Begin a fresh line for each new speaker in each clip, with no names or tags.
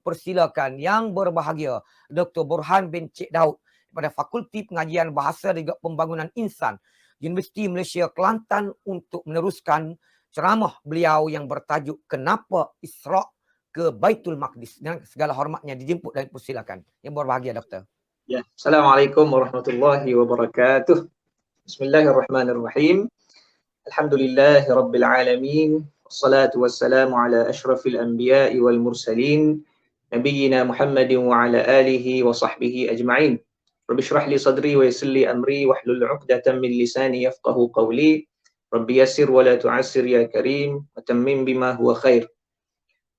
mempersilakan Yang Berbahagia Dr. Burhan bin Cik Daud daripada Fakulti Pengajian Bahasa dan juga Pembangunan Insan Universiti Malaysia Kelantan untuk meneruskan ceramah beliau yang bertajuk Kenapa Isra' ke Baitul Maqdis. Dengan segala hormatnya dijemput dan persilakan. Yang Berbahagia Doktor.
Ya, Assalamualaikum warahmatullahi wabarakatuh. Bismillahirrahmanirrahim. Alhamdulillahi rabbil alamin. Wassalatu wassalamu ala asyrafil anbiya'i wal mursalin. Nabiyyina Muhammadin wa ala alihi wa sahbihi ajma'in. Rabbi shrah li sadri wa yassir li amri wahlul 'uqdatam min lisani yafqahu qawli. Rabbi yassir wa la tu'assir ya karim wa tammim bima huwa khair.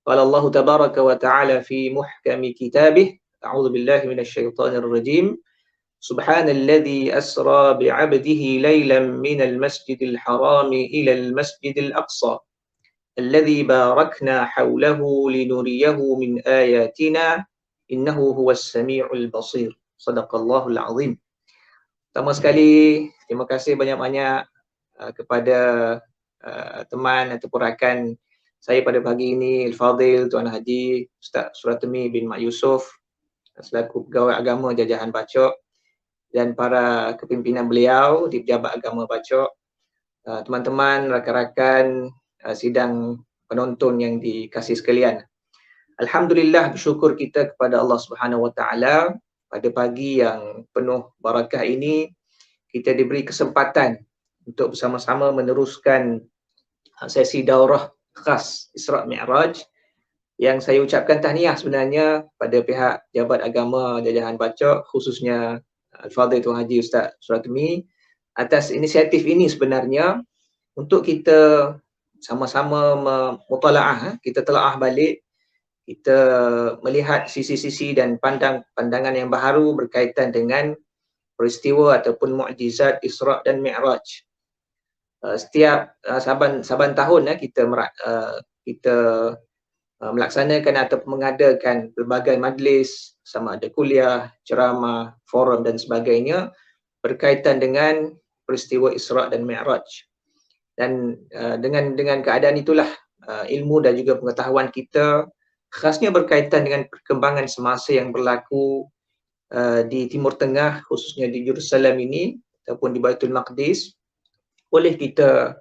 Qala Allah tabaraka wa ta'ala fi muhkami kitabih. A'udzu billahi minasyaitonir rajim. Subhanalladzi asra bi'abdihi lailan minal masjidil harami ilal masjidil aqsa alladzi barakna hawlahu linuriyahu min ayatina innahu huwas samiul basir. Shadaqallahul azim. Pertama sekali, terima kasih banyak-banyak kepada teman ataupun rakan saya pada pagi ini, Al-Fadhil Tuan Haji Ustaz Suratmi bin Mak Yusof selaku pegawai agama Jajahan Bacok dan para kepimpinan beliau di Pejabat Agama Bacok, teman-teman, rakan-rakan sidang penonton yang dikasihi sekalian. Alhamdulillah, bersyukur kita kepada Allah Subhanahu Wa Taala pada pagi yang penuh barakah ini kita diberi kesempatan untuk bersama-sama meneruskan sesi daurah khas Isra' Mi'raj yang saya ucapkan tahniah sebenarnya pada pihak Jabat Agama Jajahan Bacok, khususnya Al-Fadhil Tuan Haji Ustaz Suratmi atas inisiatif ini sebenarnya untuk kita sama-sama mutalaah, kita telaah balik, kita melihat sisi-sisi dan pandangan yang baru berkaitan dengan peristiwa ataupun mukjizat Isra' dan Mi'raj. Setiap saban tahun kita melaksanakan atau mengadakan berbagai majlis, sama ada kuliah, ceramah, forum dan sebagainya berkaitan dengan peristiwa Isra' dan Mi'raj. Dan dengan keadaan itulah ilmu dan juga pengetahuan kita khasnya berkaitan dengan perkembangan semasa yang berlaku di Timur Tengah, khususnya di Jerusalem ini ataupun di Baitul Maqdis, boleh kita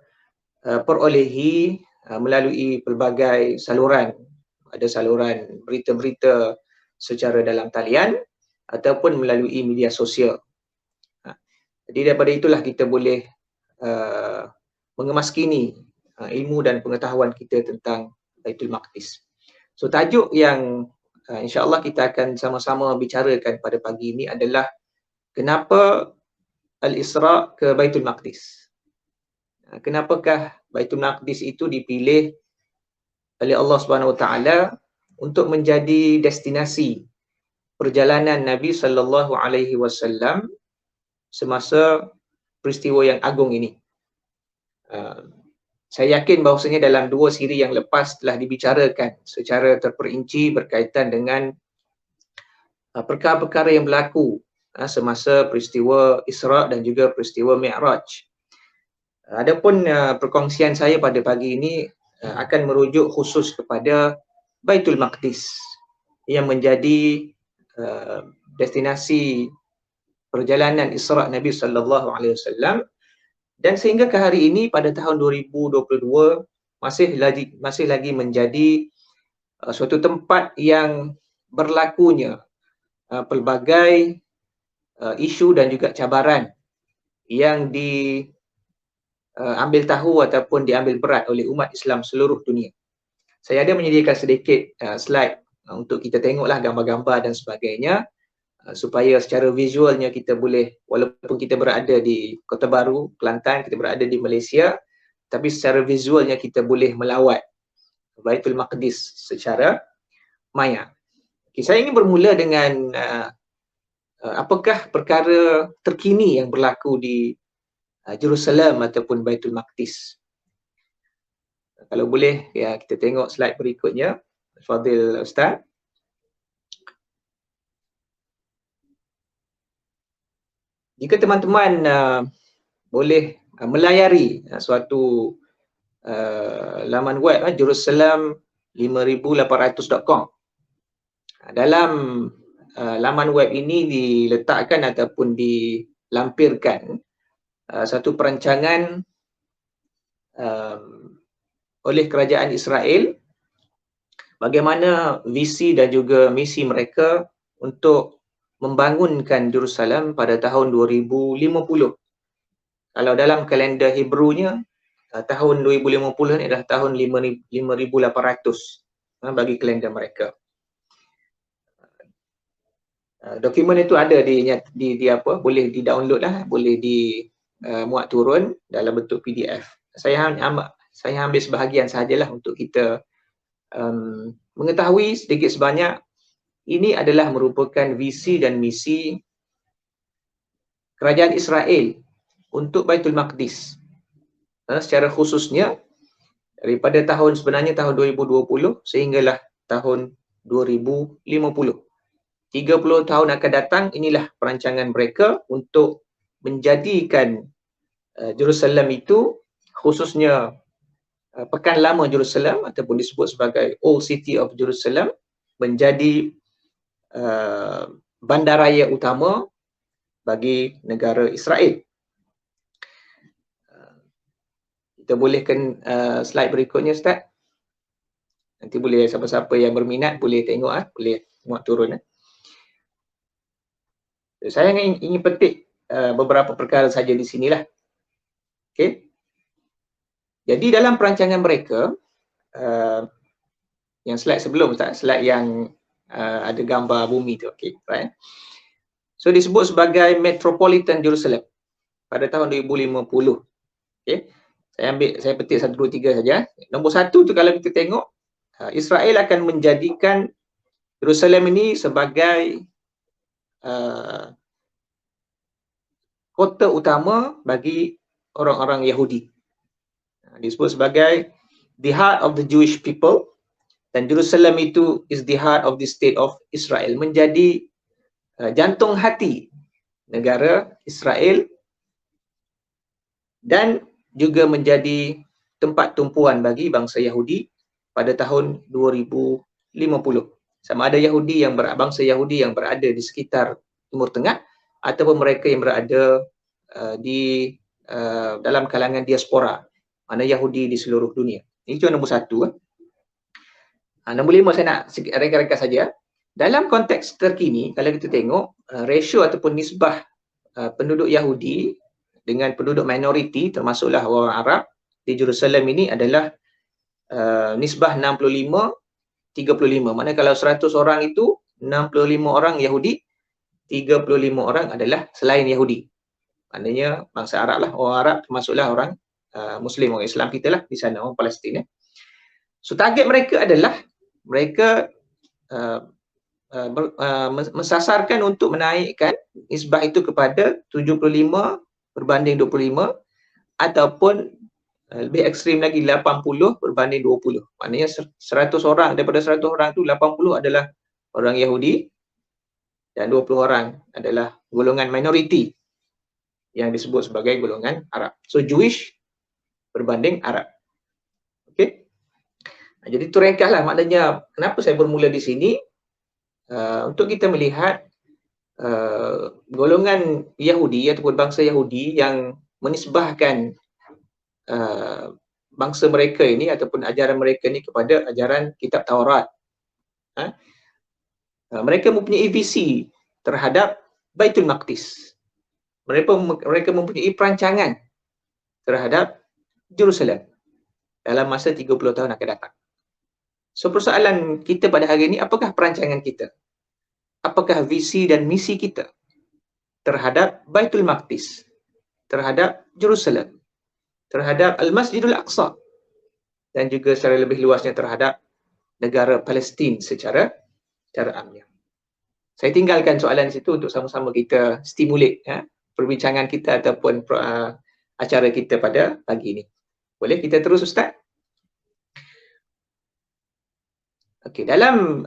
perolehi melalui pelbagai saluran. Ada saluran berita-berita secara dalam talian ataupun melalui media sosial. Jadi daripada itulah kita boleh mengemaskini ilmu dan pengetahuan kita tentang Baitul Maqdis. So tajuk yang insya-Allah kita akan sama-sama bicarakan pada pagi ini adalah kenapa Al-Isra' ke Baitul Maqdis. Kenapakah Baitul Maqdis itu dipilih oleh Allah Subhanahu Wa Taala untuk menjadi destinasi perjalanan Nabi sallallahu alaihi wasallam semasa peristiwa yang agung ini. Saya yakin bahawasanya dalam dua siri yang lepas telah dibicarakan secara terperinci berkaitan dengan perkara-perkara yang berlaku semasa peristiwa Isra' dan juga peristiwa Mi'raj. Adapun perkongsian saya pada pagi ini akan merujuk khusus kepada Baitul Maqdis yang menjadi destinasi perjalanan Isra' Nabi sallallahu alaihi wasallam, dan sehingga ke hari ini pada tahun 2022 masih lagi menjadi suatu tempat yang berlakunya pelbagai isu dan juga cabaran yang diambil tahu ataupun diambil berat oleh umat Islam seluruh dunia. Saya ada menyediakan sedikit slide untuk kita tengoklah gambar-gambar dan sebagainya supaya secara visualnya kita boleh, walaupun kita berada di Kota Baru, Kelantan, kita berada di Malaysia, tapi secara visualnya kita boleh melawat Baitul Maqdis secara maya. Okay, saya ingin bermula dengan apakah perkara terkini yang berlaku di Jerusalem ataupun Baitul Maqdis. Kalau boleh ya kita tengok slide berikutnya, Fadil Ustaz. Jika teman-teman boleh melayari suatu laman web Jerusalem5800.com. dalam laman web ini diletakkan ataupun dilampirkan satu perancangan oleh kerajaan Israel bagaimana visi dan juga misi mereka untuk membangunkan Jerusalem pada tahun 2050. Kalau dalam kalender Hebrunya, tahun 2050 ni adalah tahun 5800 bagi kalender mereka. Dokumen itu ada di apa, boleh di-download lah, boleh muat turun dalam bentuk PDF. Saya ambil sebahagian sahajalah untuk kita mengetahui sedikit sebanyak ini adalah merupakan visi dan misi kerajaan Israel untuk Baitul Maqdis. Secara khususnya daripada sebenarnya tahun 2020 sehinggalah tahun 2050. 30 tahun akan datang, inilah perancangan mereka untuk menjadikan Jerusalem itu, khususnya Pekan Lama Jerusalem ataupun disebut sebagai Old City of Jerusalem, menjadi bandaraya utama bagi negara Israel. Kita bolehkan slide berikutnya, Ustaz. Nanti boleh siapa-siapa yang berminat boleh tengok, boleh muat turun. Saya ingin petik beberapa perkara saja di sinilah. Okey. Jadi dalam perancangan mereka, yang slide sebelum, slide yang ada gambar bumi tu, okey, right. So disebut sebagai Metropolitan Jerusalem pada tahun 2050. Okey. Saya petik 1, 2, 3 saja. Nombor 1 tu kalau kita tengok, Israel akan menjadikan Jerusalem ini sebagai kota utama bagi orang-orang Yahudi. Disebut sebagai the heart of the Jewish people, dan Jerusalem itu is the heart of the state of Israel, menjadi jantung hati negara Israel dan juga menjadi tempat tumpuan bagi bangsa Yahudi pada tahun 2050. Sama ada bangsa Yahudi yang berada di sekitar Timur Tengah ataupun mereka yang berada di dalam kalangan diaspora, mana Yahudi di seluruh dunia. Ini cuma nombor 1. Nombor 5 saya nak reka-reka saja. Dalam konteks terkini, kalau kita tengok ratio ataupun nisbah penduduk Yahudi dengan penduduk minoriti termasuklah orang Arab di Jerusalem ini adalah nisbah 65-35. Mana kalau 100 orang itu 65 orang Yahudi, 35 orang adalah selain Yahudi. Maknanya bangsa Arab lah, orang Arab termasuklah orang Muslim, orang Islam kita lah di sana, orang Palestin. So target mereka adalah mereka mensasarkan untuk menaikkan nisbah itu kepada 75 berbanding 25 ataupun lebih ekstrim lagi 80 berbanding 20. Maknanya 100 orang, daripada 100 orang itu 80 adalah orang Yahudi dan 20 orang adalah golongan minoriti yang disebut sebagai golongan Arab. So Jewish berbanding Arab. Okey. Jadi itu ringkaslah, maknanya kenapa saya bermula di sini untuk kita melihat golongan Yahudi ataupun bangsa Yahudi yang menisbahkan bangsa mereka ini ataupun ajaran mereka ini kepada ajaran kitab Taurat. Mereka mempunyai visi terhadap Baitul Maqdis. Mereka mempunyai perancangan terhadap Jerusalem dalam masa 30 tahun akan datang. So persoalan kita pada hari ini, apakah perancangan kita? Apakah visi dan misi kita terhadap Baitul Maqdis, terhadap Jerusalem, terhadap Al-Masjidul Aqsa, dan juga secara lebih luasnya terhadap negara Palestin secara amnya. Saya tinggalkan soalan di situ untuk sama-sama kita stimulate perbincangan kita ataupun acara kita pada pagi ini. Boleh kita terus, Ustaz? Okey, dalam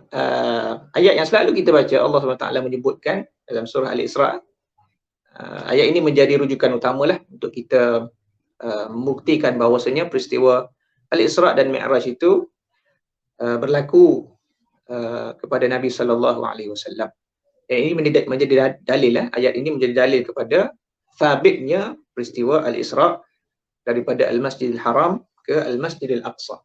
ayat yang selalu kita baca, Allah SWT menyebutkan dalam surah Al-Isra, ayat ini menjadi rujukan utamalah untuk kita membuktikan bahawasanya peristiwa Al-Isra dan Mi'raj itu berlaku kepada Nabi sallallahu alaihi wasallam. Ini menjadi dalil ayat ini menjadi dalil kepada sabitnya peristiwa Al-Isra daripada Al-Masjidil Haram ke Al-Masjidil Aqsa.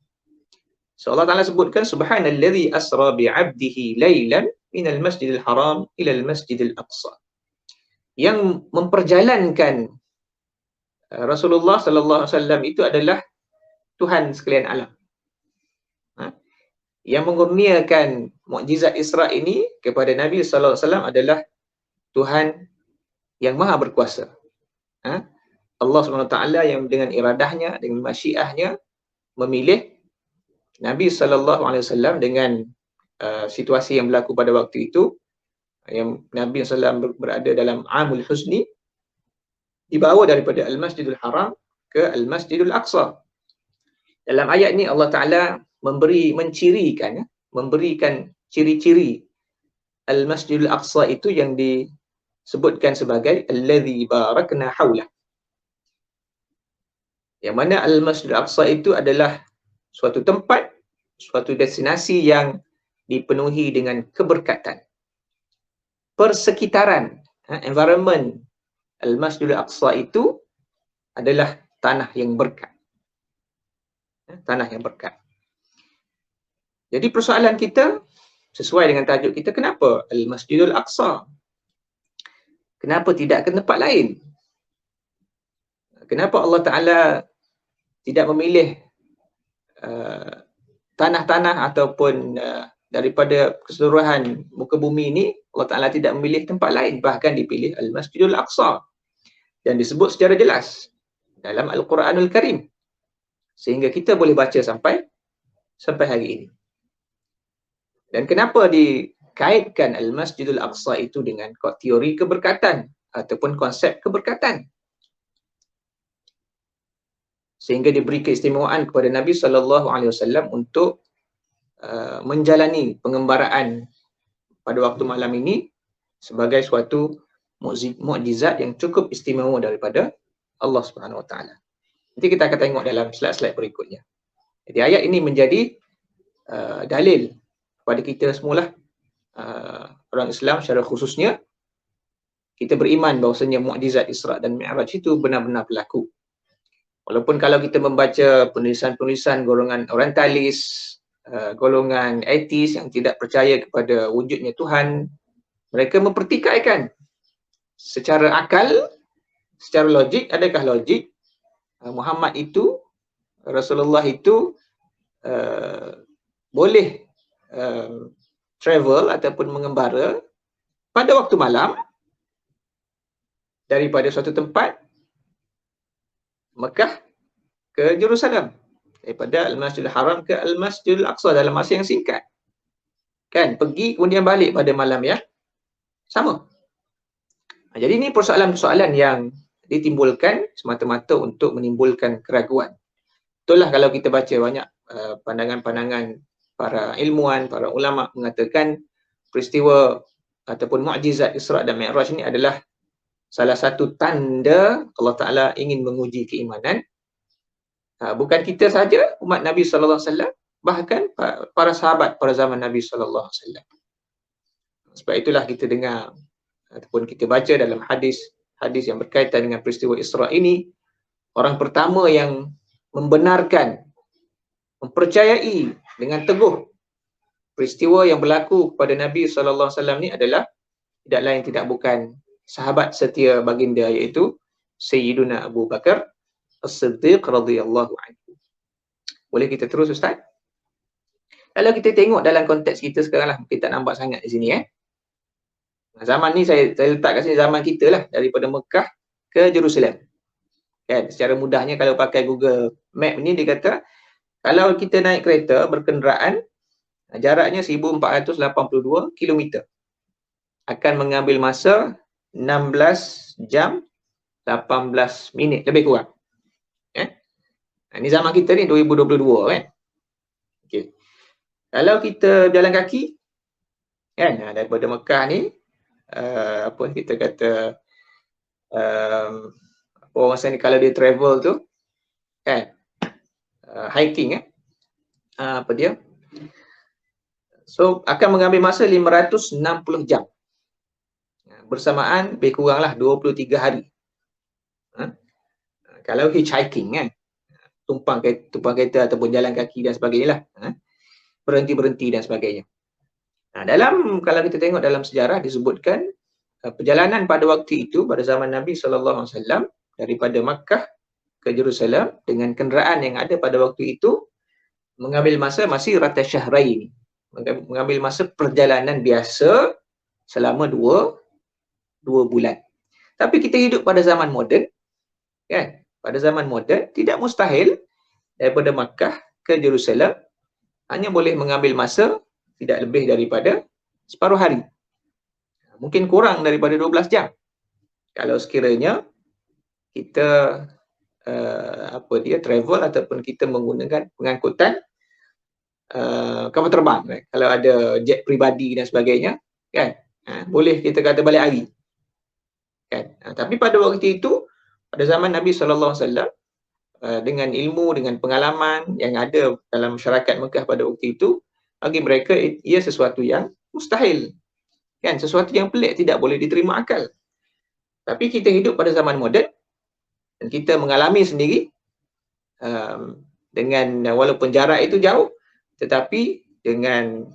So Allah Taala sebutkan subhanallazi asra bi'abdihi lailan minal Masjidil Haram ila Al-Masjidil Aqsa. Yang memperjalankan Rasulullah sallallahu alaihi wasallam itu adalah Tuhan sekalian alam. Yang mengurniakan mukjizat Isra ini kepada Nabi sallallahu alaihi wasallam adalah Tuhan yang Maha Berkuasa. Allah Subhanahu Wa Taala yang dengan iradahnya, dengan masyiahnya memilih Nabi sallallahu alaihi wasallam dengan situasi yang berlaku pada waktu itu, yang Nabi sallallahu alaihi wasallam berada dalam Amul Husni, dibawa daripada Al-Masjidil Haram ke Al-Masjidil Aqsa. Dalam ayat ini Allah Taala memberikan ciri-ciri Al-Masjidil Aqsa itu yang disebutkan sebagai allazi barakna haulah. Yang mana Al-Masjidil Aqsa itu adalah suatu tempat, suatu destinasi yang dipenuhi dengan keberkatan. Persekitaran, environment Al-Masjidil Aqsa itu adalah tanah yang berkat. Tanah yang berkat. Jadi persoalan kita sesuai dengan tajuk kita, kenapa Al-Masjidil Aqsa? Kenapa tidak ke tempat lain? Kenapa Allah Ta'ala tidak memilih tanah-tanah ataupun daripada keseluruhan muka bumi ini, Allah Ta'ala tidak memilih tempat lain, bahkan dipilih Al-Masjidil Aqsa. Dan disebut secara jelas dalam Al-Quranul Karim. Sehingga kita boleh baca sampai hari ini. Dan kenapa dikaitkan Al-Masjidil Aqsa itu dengan teori keberkatan ataupun konsep keberkatan? Sehingga diberi keistimewaan kepada Nabi sallallahu alaihi wasallam untuk menjalani pengembaraan pada waktu malam ini sebagai suatu mukjizat yang cukup istimewa daripada Allah Subhanahu Wa Taala. Nanti kita akan tengok dalam slide-slide berikutnya. Jadi ayat ini menjadi dalil kepada kita semualah, orang Islam secara khususnya, kita beriman bahawasanya mukjizat Isra dan Mi'raj itu benar-benar berlaku. Walaupun kalau kita membaca penulisan-penulisan golongan orientalis, golongan ateis yang tidak percaya kepada wujudnya Tuhan, mereka mempertikaikan secara akal, secara logik, adakah logik Muhammad itu, Rasulullah itu boleh travel ataupun mengembara pada waktu malam daripada suatu tempat Mekah ke Jerusalem, daripada Al-Masjidil Haram ke Al-Masjidil Aqsa dalam masa yang singkat. Kan, pergi kemudian balik pada malam yang sama. Jadi ini persoalan-persoalan yang ditimbulkan semata-mata untuk menimbulkan keraguan. Itulah kalau kita baca banyak pandangan-pandangan para ilmuwan, para ulama mengatakan peristiwa ataupun mukjizat Isra dan Mi'raj ini adalah salah satu tanda Allah Ta'ala ingin menguji keimanan. Bukan kita saja, umat Nabi sallallahu alaihi wasallam, bahkan para sahabat pada zaman Nabi sallallahu alaihi wasallam. Sebab itulah kita dengar ataupun kita baca dalam hadis yang berkaitan dengan peristiwa Isra ini, orang pertama yang membenarkan, mempercayai dengan teguh peristiwa yang berlaku kepada Nabi sallallahu alaihi wasallam ni adalah tidak lain tidak bukan sahabat setia baginda, iaitu Sayyiduna Abu Bakar As-Siddiq radhiyallahu anhu. Boleh kita terus Ustaz? Kalau kita tengok dalam konteks kita sekarang lah, kita tak nampak sangat di sini Zaman ni saya letak kat sini zaman kita lah, daripada Mekah ke Jerusalem. Kan, secara mudahnya kalau pakai Google Map ni dia kata kalau kita naik kereta berkenderaan jaraknya 1482 km akan mengambil masa 16 jam 18 minit lebih kurang. Ini zaman kita ni 2022 kan. Okey. Kalau kita jalan kaki kan daripada Mekah ni apa kita kata orang masa ni kalau dia travel tu kan hiking apa dia So akan mengambil masa 560 jam. Bersamaan lebih kuranglah 23 hari. Kalau hitchhiking kan, tumpang kereta ataupun jalan kaki dan sebagainya lah. Berhenti-berhenti dan sebagainya. Dalam, kalau kita tengok dalam sejarah disebutkan perjalanan pada waktu itu, pada zaman Nabi SAW, daripada Makkah ke Jerusalem dengan kenderaan yang ada pada waktu itu mengambil masa masih rata syahrain, mengambil masa perjalanan biasa selama 2 bulan. Tapi kita hidup pada zaman moden, kan? Pada zaman moden tidak mustahil daripada Makkah ke Jerusalem hanya boleh mengambil masa tidak lebih daripada separuh hari. Mungkin kurang daripada 12 jam. Kalau sekiranya kita travel ataupun kita menggunakan pengangkutan kapal terbang, kan? Kalau ada jet peribadi dan sebagainya, kan, boleh kita kata balik hari, kan. Tapi pada waktu itu, pada zaman Nabi SAW, dengan ilmu, dengan pengalaman yang ada dalam masyarakat Mekah pada waktu itu, bagi mereka ia sesuatu yang mustahil, kan, sesuatu yang pelik, tidak boleh diterima akal. Tapi kita hidup pada zaman moden dan kita mengalami sendiri, dengan walaupun jarak itu jauh, tetapi dengan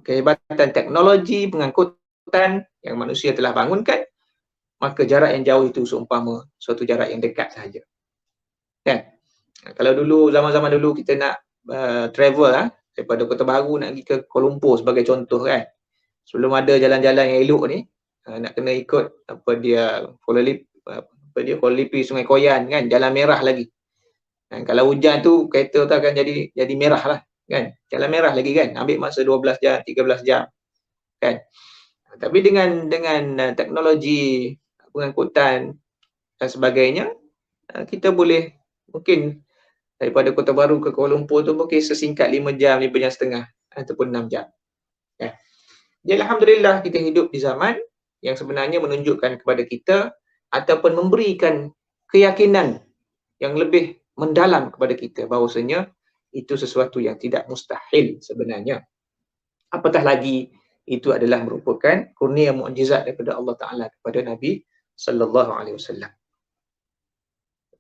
kehebatan teknologi pengangkutan yang manusia telah bangunkan, maka jarak yang jauh itu seumpama suatu jarak yang dekat sahaja, kan. Kalau dulu, zaman-zaman dulu kita nak travel daripada Kota Baru nak pergi ke Kuala Lumpur sebagai contoh, kan, sebelum ada jalan-jalan yang elok ni, nak kena ikut Kuala Lipi, Sungai Koyan, kan, jalan merah lagi. Kalau hujan tu kereta tu akan jadi merah lah, kan, jalan merah lagi, kan, ambil masa 12 jam, 13 jam, kan. Tapi dengan teknologi pengangkutan dan sebagainya, kita boleh mungkin daripada Kota Baru ke Kuala Lumpur tu mungkin sesingkat 5 jam, 5 jam setengah ataupun 6 jam. Ya. Jadi alhamdulillah kita hidup di zaman yang sebenarnya menunjukkan kepada kita ataupun memberikan keyakinan yang lebih mendalam kepada kita bahawasanya itu sesuatu yang tidak mustahil sebenarnya. Apatah lagi itu adalah merupakan kurnia mukjizat daripada Allah Taala kepada Nabi sallallahu alaihi wasallam.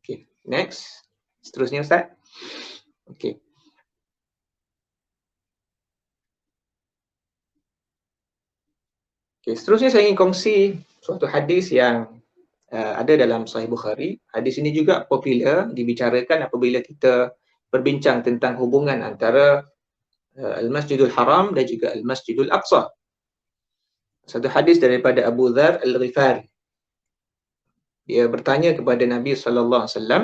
Okey, next. Seterusnya Ustaz. Okey. Okey, seterusnya saya ingin kongsi suatu hadis yang ada dalam Sahih Bukhari. Hadis ini juga popular dibicarakan apabila kita berbincang tentang hubungan antara Al-Masjidul Haram dan juga Al-Masjidul Aqsa. Satu hadis daripada Abu Dzar Al-Ghifari. Dia bertanya kepada Nabi sallallahu alaihi wasallam.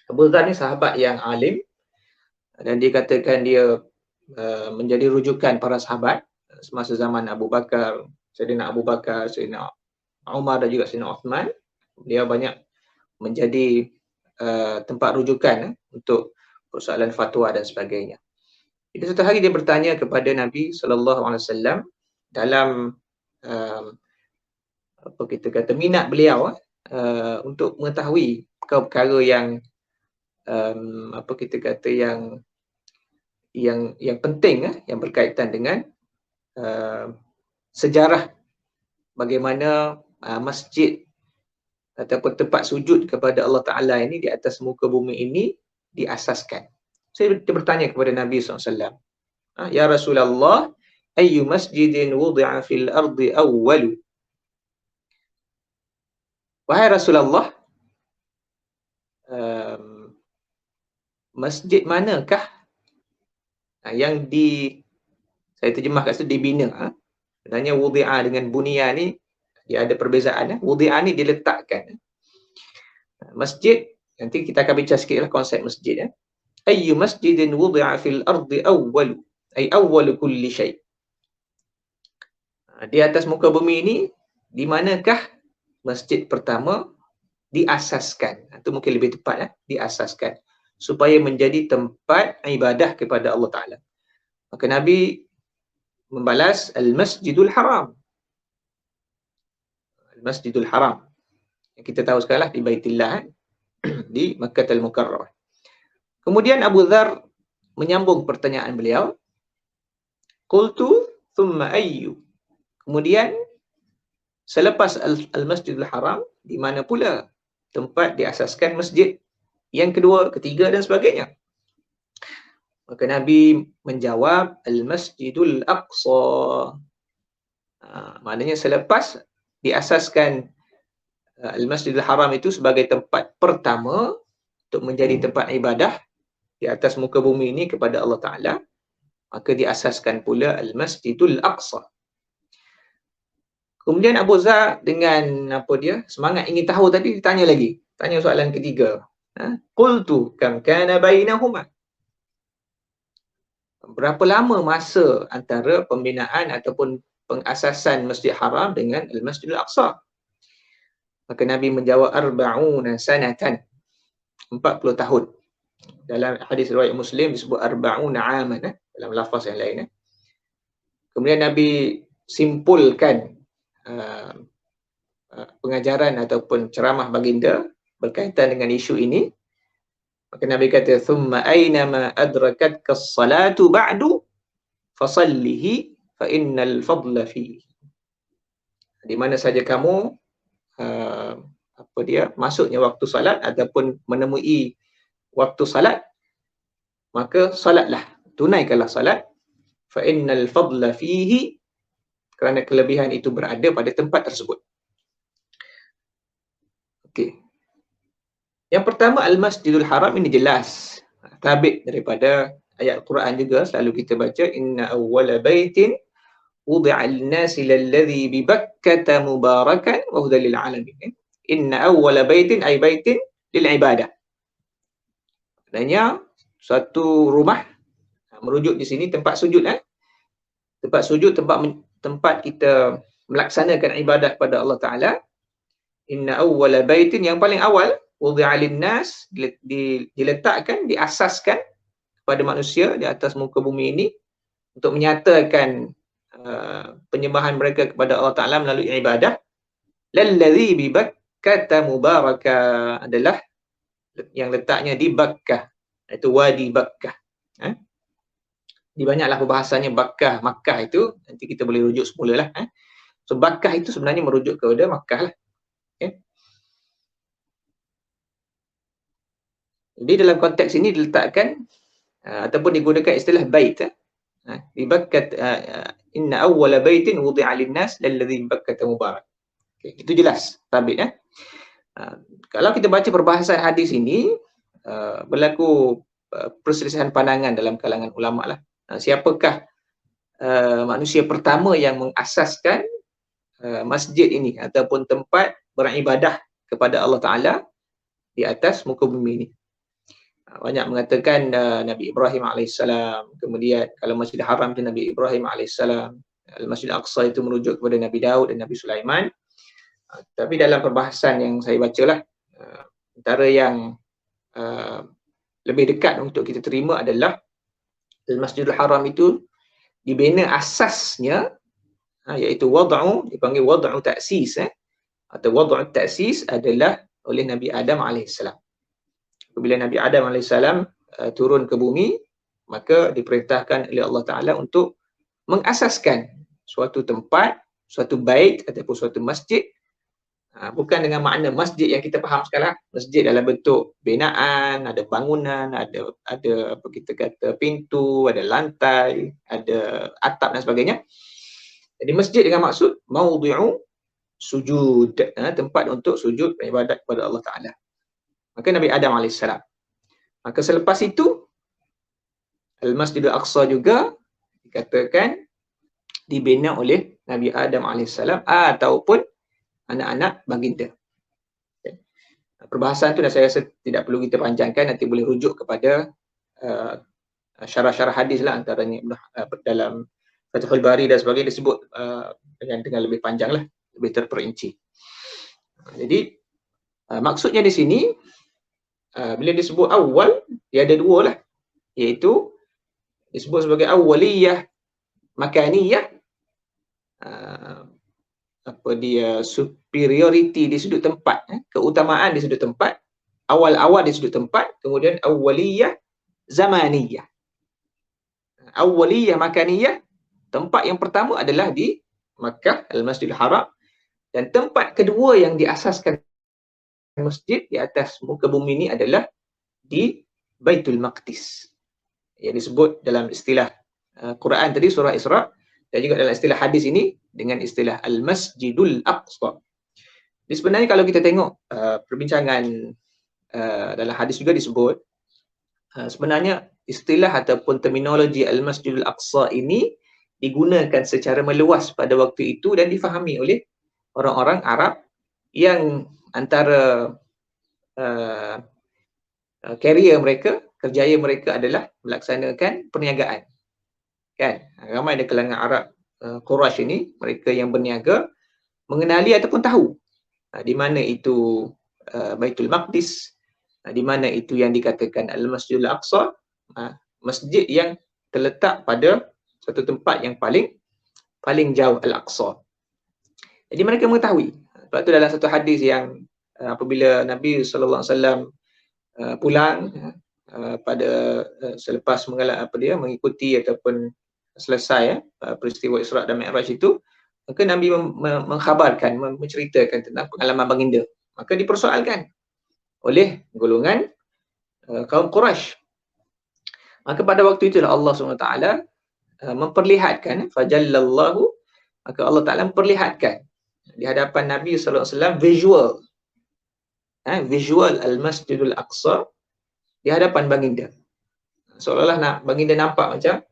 Abu Dzar ni sahabat yang alim dan dia katakan dia menjadi rujukan para sahabat semasa zaman Abu Bakar, Sayyidina Abu Bakar, Sayyidina Umar dan juga Sayyidina Uthman. Dia banyak menjadi tempat rujukan untuk persoalan fatwa dan sebagainya. Jadi satu hari dia bertanya kepada Nabi sallallahu alaihi wasallam dalam minat beliau untuk mengetahui perkara yang yang penting yang berkaitan dengan sejarah bagaimana masjid ataupun tempat sujud kepada Allah Ta'ala ini di atas muka bumi ini diasaskan. Saya bertanya kepada Nabi SAW, Ya Rasulullah, ayyu masjidin wudi'a fil ardi awwalu? Wahai Rasulullah, masjid manakah yang saya terjemahkan itu dibina. Sebenarnya wudi'a dengan bunia ni dia ada perbezaan. Wudi'a ni diletakkan. Masjid, nanti kita akan bincang sikitlah konsep masjid. Ayyu masjidin wudi'a fil ardi awwalu, ay awwalu kulli syai'. Di atas muka bumi ini, di manakah masjid pertama diasaskan? Itu mungkin lebih tepat, diasaskan supaya menjadi tempat ibadah kepada Allah Ta'ala. Maka Nabi membalas Al-Masjidul Haram. Al-Masjidul Haram. Yang kita tahu sekarang di Baitillah, di Makkah Al-Mukarramah. Kemudian Abu Dzar menyambung pertanyaan beliau. Qultu thumma ayyu. Kemudian selepas Al-Masjidil Haram, di mana pula tempat diasaskan masjid yang kedua, ketiga dan sebagainya. Maka Nabi menjawab, Al-Masjidul Aqsa. Maknanya selepas diasaskan Al-Masjidil Haram itu sebagai tempat pertama untuk menjadi tempat ibadah di atas muka bumi ini kepada Allah Ta'ala, maka diasaskan pula Al-Masjidul Aqsa. Kemudian Abu Zar dengan semangat ingin tahu tadi, ditanya lagi. Tanya soalan ketiga. Qultu kam kana bainahuma. Berapa lama masa antara pembinaan ataupun pengasasan Masjid Haram dengan Al-Masjidul Aqsa? Maka Nabi menjawab 40 sanatan. 40 tahun. Dalam hadis riwayat Muslim disebut 40 aman dalam lafaz yang lain. Kemudian Nabi simpulkan pengajaran ataupun ceramah baginda berkaitan dengan isu ini. Maka Nabi kata, "Thumma aina ma adrakatka as-salatu ba'du fasallihi fa innal fadla fi." Di mana saja kamu masuknya waktu salat ataupun menemui waktu salat, maka salatlah, tunaikanlah salat. Fa innal fadla fihi, kerana kelebihan itu berada pada tempat tersebut. Okey. Yang pertama, Al-Masjidul Haram ini jelas tabit daripada ayat Quran juga, selalu kita baca, inna awwala baitin wudi'a lin-nasi lalladhi bi Bakkah mubarakan wa hudan lil alamin. Inna awwala baitin ay baitin lil ibadah. Maksudnya suatu rumah, merujuk di sini tempat sujud, tempat sujud, tempat kita melaksanakan ibadah kepada Allah Ta'ala. Inna awwala baitin, yang paling awal, wudi'a lin-nas, diletakkan, diasaskan kepada manusia di atas muka bumi ini untuk menyatakan penyembahan mereka kepada Allah Ta'ala melalui ibadah. Lalladhi bi Bakkah mubaraka, adalah yang letaknya di Bakkah, iaitu Wadi Bakkah. Di banyaklah perbahasannya Bakkah, Makkah itu, nanti kita boleh rujuk semula lah. So Bakkah itu sebenarnya merujuk kepada Makkah lah. Jadi dalam konteks ini diletakkan ataupun digunakan istilah bait. Di Bakkah, inna awwala baitin wudi'a lin-nas lalladhi bi Bakkah mubarak. Itu jelas tabit. Kalau kita baca perbahasan hadis ini, berlaku perselisihan pandangan dalam kalangan ulama lah. Siapakah manusia pertama yang mengasaskan masjid ini ataupun tempat beribadah kepada Allah Ta'ala di atas muka bumi ini? Banyak mengatakan Nabi Ibrahim AS, kemudian kalau Masjidil Haram itu Nabi Ibrahim AS, Al-Masjid Al-Aqsa itu merujuk kepada Nabi Daud dan Nabi Sulaiman. Tapi dalam perbahasan yang saya bacalah, antara yang lebih dekat untuk kita terima adalah Al-Masjidil Haram itu dibina asasnya, iaitu wad'u, dipanggil wad'u ta'sis, atau wad'u ta'sis adalah oleh Nabi Adam AS. Apabila Nabi Adam AS turun ke bumi, maka diperintahkan oleh Allah Ta'ala untuk mengasaskan suatu tempat, suatu bait ataupun suatu masjid. Bukan dengan makna masjid yang kita faham sekarang, masjid dalam bentuk binaan, ada bangunan, ada apa kita kata pintu, ada lantai, ada atap dan sebagainya. Jadi masjid dengan maksud maudhi'u sujud, tempat untuk sujud ibadat kepada Allah Ta'ala. Maka Nabi Adam AS. Maka selepas itu Al-Masjidul Aqsa juga dikatakan dibina oleh Nabi Adam AS ataupun anak-anak baginda. Perbahasan itu saya rasa tidak perlu kita panjangkan, nanti boleh rujuk kepada syarah-syarah hadis lah, antaranya dalam Fathul Bari dan sebagainya disebut dengan lebih panjang lah, lebih terperinci. Jadi maksudnya di sini bila disebut awal, dia ada dua lah, iaitu disebut sebagai awaliyah makaniyah, superiority di sudut tempat, keutamaan di sudut tempat, awal-awal di sudut tempat, kemudian awaliyah zamaniyah. Awaliyah makaniyah, Tempat yang pertama adalah di Makkah, Al-Masjidil Haram, dan tempat kedua yang diasaskan masjid di atas muka bumi ini adalah di Baitul Maqdis, yang disebut dalam istilah Quran tadi surah Isra, dan juga dalam istilah hadis ini dengan istilah Al-Masjidul Aqsa. Jadi sebenarnya kalau kita tengok perbincangan dalam hadis juga disebut, sebenarnya istilah ataupun terminologi Al-Masjidul Aqsa ini digunakan secara meluas pada waktu itu dan difahami oleh orang-orang Arab yang antara career mereka, kerjaya mereka adalah melaksanakan perniagaan. Kan? Ramai di kalangan Arab Quraisy ini, mereka yang berniaga, mengenali ataupun tahu di mana itu Baitul Maqdis, di mana itu yang dikatakan Al-Masjidul Aqsa, masjid yang terletak pada satu tempat yang paling jauh, Al-Aqsa. Jadi mereka mengetahui. Sebab itu dalam satu hadis yang apabila Nabi sallallahu alaihi wasallam pulang pada selepas mengikuti ataupun selesai peristiwa Isra dan Mi'raj itu, maka Nabi mengkhabarkan, menceritakan tentang pengalaman baginda. Maka dipersoalkan oleh golongan kaum Quraisy. Maka pada waktu itulah Allah SWT memperlihatkan, fajallallahu, maka Allah Ta'ala memperlihatkan di hadapan Nabi SAW visual Al-Masjidul Aqsa di hadapan baginda. Seolah-olah baginda nampak macam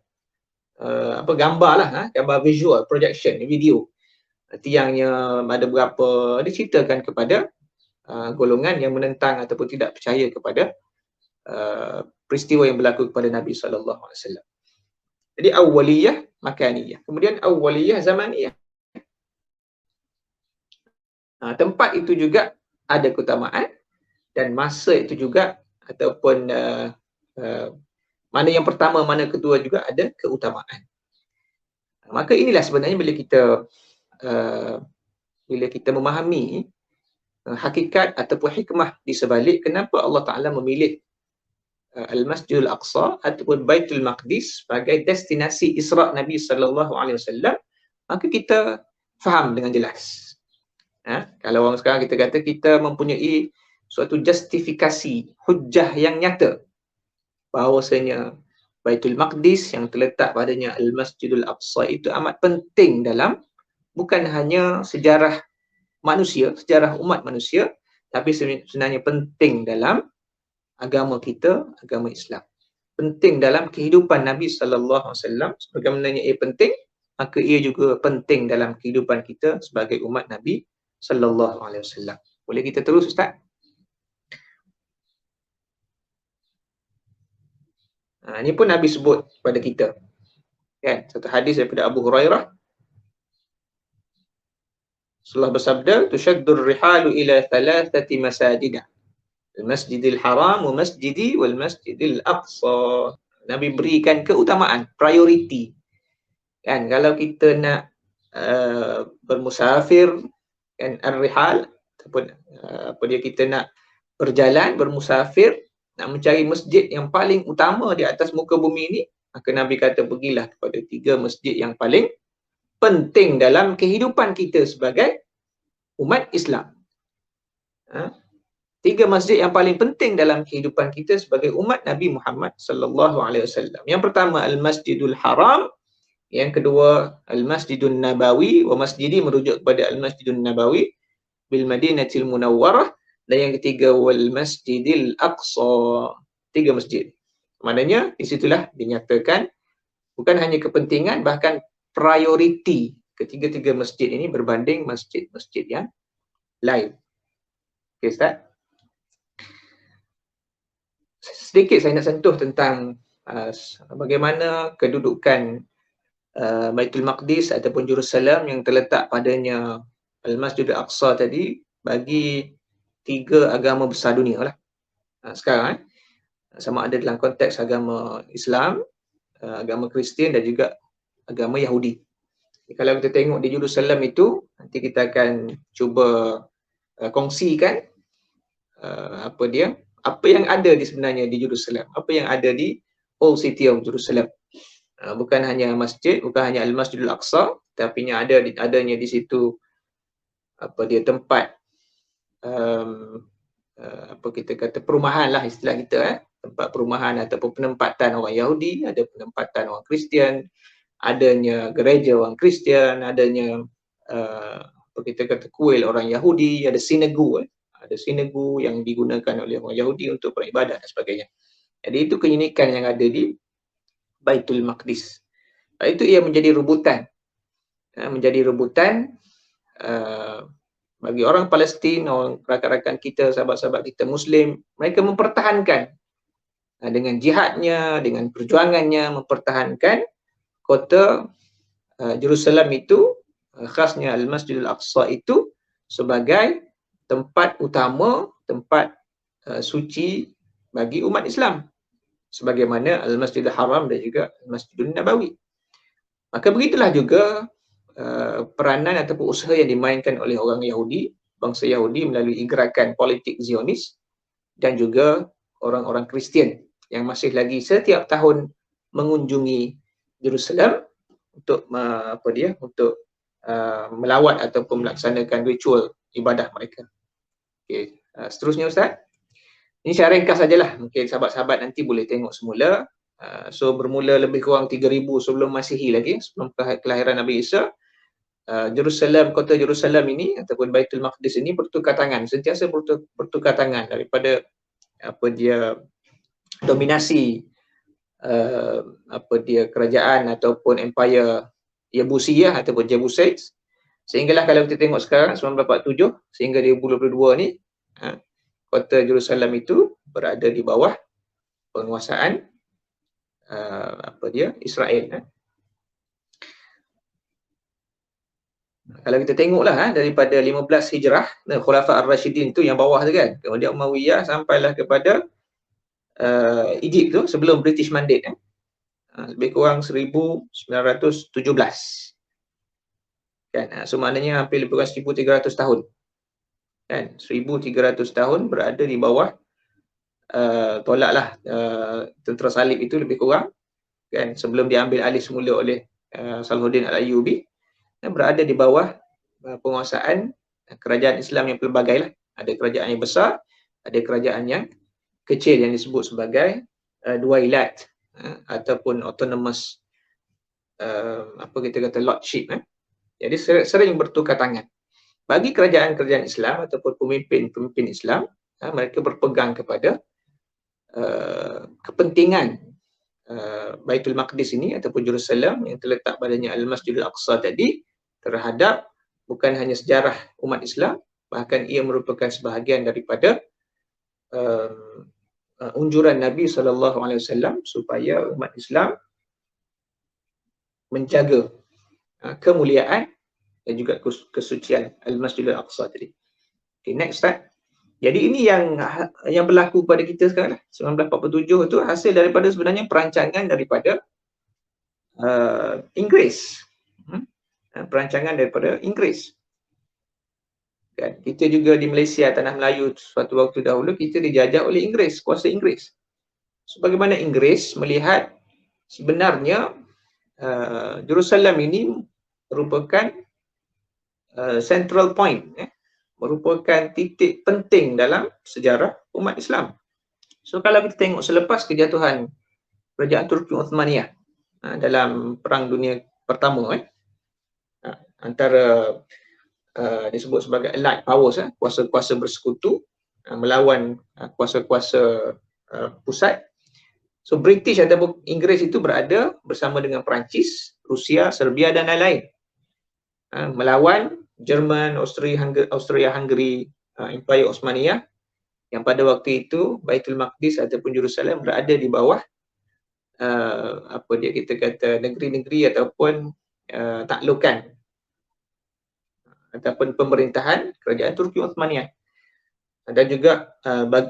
gambar lah, gambar visual, projection, video. Tiangnya ada berapa, dia ceritakan kepada golongan yang menentang ataupun tidak percaya kepada peristiwa yang berlaku kepada Nabi SAW. Jadi awwaliyah makaniyah, kemudian awwaliyah zamaniyah. Tempat itu juga ada keutamaan, dan masa itu juga ataupun mana yang pertama, mana kedua juga ada keutamaan. Maka inilah sebenarnya bila kita memahami hakikat ataupun hikmah di sebalik kenapa Allah Ta'ala memilih Al-Masjidul Aqsa ataupun Baitul Maqdis sebagai destinasi Isra' Nabi sallallahu alaihi wasallam, maka kita faham dengan jelas. Kalau orang sekarang kita kata kita mempunyai suatu justifikasi, hujjah yang nyata bahawasanya Baitul Maqdis yang terletak padanya Al-Masjidul Aqsa itu amat penting dalam bukan hanya sejarah manusia, sejarah umat manusia, tapi sebenarnya penting dalam agama kita, agama Islam. Penting dalam kehidupan Nabi sallallahu alaihi wasallam, sebagaimana ia penting, maka ia juga penting dalam kehidupan kita sebagai umat Nabi sallallahu alaihi wasallam. Boleh kita terus, Ustaz? Ini pun Nabi sebut kepada kita. Kan? Satu hadis daripada Abu Hurairah. Rasulullah bersabda, tushaddur rihalu ila thalathati masajidah. Al-Masjidil Haram wa Masjidi wal Masjidil Aqsa. Nabi berikan keutamaan, priority. Kan, kalau kita nak bermusafir, kan, ar-rihal ataupun kita nak berjalan, bermusafir, nak mencari masjid yang paling utama di atas muka bumi ini, maka Nabi kata pergilah kepada 3 masjid yang paling penting dalam kehidupan kita sebagai umat Islam. 3 masjid yang paling penting dalam kehidupan kita sebagai umat Nabi Muhammad sallallahu alaihi wasallam. Yang pertama Al-Masjidul Haram, yang kedua Al-Masjidun Nabawi, wa masjidi merujuk kepada Al-Masjidun Nabawi bil Madinatil Munawwarah, dan yang ketiga wal Masjidil Aqsa. 3 masjid. Maknanya di situlah dinyatakan bukan hanya kepentingan, bahkan priority ketiga-tiga masjid ini berbanding masjid-masjid yang lain. Okey, Ustaz. Sedikit saya nak sentuh tentang bagaimana kedudukan Baitul Maqdis ataupun Jerusalem yang terletak padanya Al-Masjidul Aqsa tadi bagi 3 agama besar dunia lah. Sekarang sama ada dalam konteks agama Islam, agama Kristian dan juga agama Yahudi. Kalau kita tengok di Jerusalem itu, nanti kita akan cuba kongsikan apa yang ada di sebenarnya di Jerusalem, apa yang ada di Old City of Jerusalem. bukan hanya masjid, bukan hanya Al-Masjidul Aqsa, tapi adanya di situ tempat apa kita kata perumahan lah istilah kita, tempat perumahan ataupun penempatan orang Yahudi, ada penempatan orang Kristian, adanya gereja orang Kristian, adanya apa kita kata kuil orang Yahudi, ada sinagog yang digunakan oleh orang Yahudi untuk beribadah dan sebagainya. Jadi itu keunikan yang ada di Baitul Maqdis. Itu ia menjadi rebutan bagi orang Palestin, orang rakan-rakan kita, sahabat-sahabat kita Muslim, mereka mempertahankan dengan jihadnya, dengan perjuangannya, mempertahankan kota Jerusalem itu, khasnya Al-Masjidul Aqsa itu sebagai tempat utama, tempat suci bagi umat Islam, sebagaimana Al-Masjidil Haram dan juga Al-Masjidul Nabawi. Maka begitulah juga peranan ataupun usaha yang dimainkan oleh orang Yahudi, bangsa Yahudi melalui gerakan politik Zionis dan juga orang-orang Kristian yang masih lagi setiap tahun mengunjungi Jerusalem untuk melawat ataupun melaksanakan ritual ibadah mereka. Okay. Seterusnya Ustaz. Ini secara ringkas sajalah, mungkin sahabat-sahabat nanti boleh tengok semula. So bermula lebih kurang 3000 sebelum Masihi lagi, sebelum kelahiran Nabi Isa. Kota Jerusalem ini ataupun Baitul Maqdis ini bertukar tangan, sentiasa bertukar tangan daripada dominasi kerajaan ataupun empire Yebusiyah ataupun Jebusites, sehinggalah kalau kita tengok sekarang 1947 sehingga 2022 ni kota Jerusalem itu berada di bawah penguasaan Israel. Kalau kita tengoklah daripada 15 Hijrah, Khulafa Ar-Rashidin tu yang bawah tu kan, kemudian Umayyah sampailah kepada Egypt tu sebelum British Mandate lebih kurang 1917 kan. So maknanya hampir lebih kurang 1300 tahun kan, 1300 tahun berada di bawah tolaklah tentera salib itu lebih kurang kan, sebelum diambil alih semula oleh Salahuddin Al-Ayyubi, berada di bawah penguasaan kerajaan Islam yang pelbagai lah. Ada kerajaan yang besar, ada kerajaan yang kecil yang disebut sebagai duailat ataupun autonomous lordship. Jadi sering bertukar tangan. Bagi kerajaan-kerajaan Islam ataupun pemimpin Islam, mereka berpegang kepada kepentingan Baitul Maqdis ini ataupun Jerusalem yang terletak padanya Al-Masjidul Aqsa tadi terhadap bukan hanya sejarah umat Islam, bahkan ia merupakan sebahagian daripada unjuran Nabi SAW supaya umat Islam menjaga kemuliaan dan juga kesucian Al-Masjidul Aqsa tadi. Okay, next slide. Jadi ini yang berlaku pada kita sekarang lah. 1947 itu hasil daripada sebenarnya perancangan daripada Inggeris. Perancangan daripada Inggeris. Kan? Kita juga di Malaysia, tanah Melayu, suatu waktu dahulu kita dijajah oleh Inggeris, kuasa Inggeris. Sebagaimana Inggeris melihat sebenarnya Jerusalem ini merupakan central point, merupakan titik penting dalam sejarah umat Islam. So kalau kita tengok selepas kejatuhan kerajaan Turki Uthmaniyah dalam Perang Dunia Pertama, antara disebut sebagai Allied Powers, kuasa-kuasa bersekutu melawan kuasa-kuasa pusat. So British ataupun Inggeris itu berada bersama dengan Perancis, Rusia, Serbia dan lain-lain melawan Jerman, Austria-Hungary, Empire Osmaniyah, yang pada waktu itu Baitul Maqdis ataupun Jerusalem berada di bawah negeri-negeri ataupun taklukan ataupun pemerintahan kerajaan Turki Uthmaniyah dan juga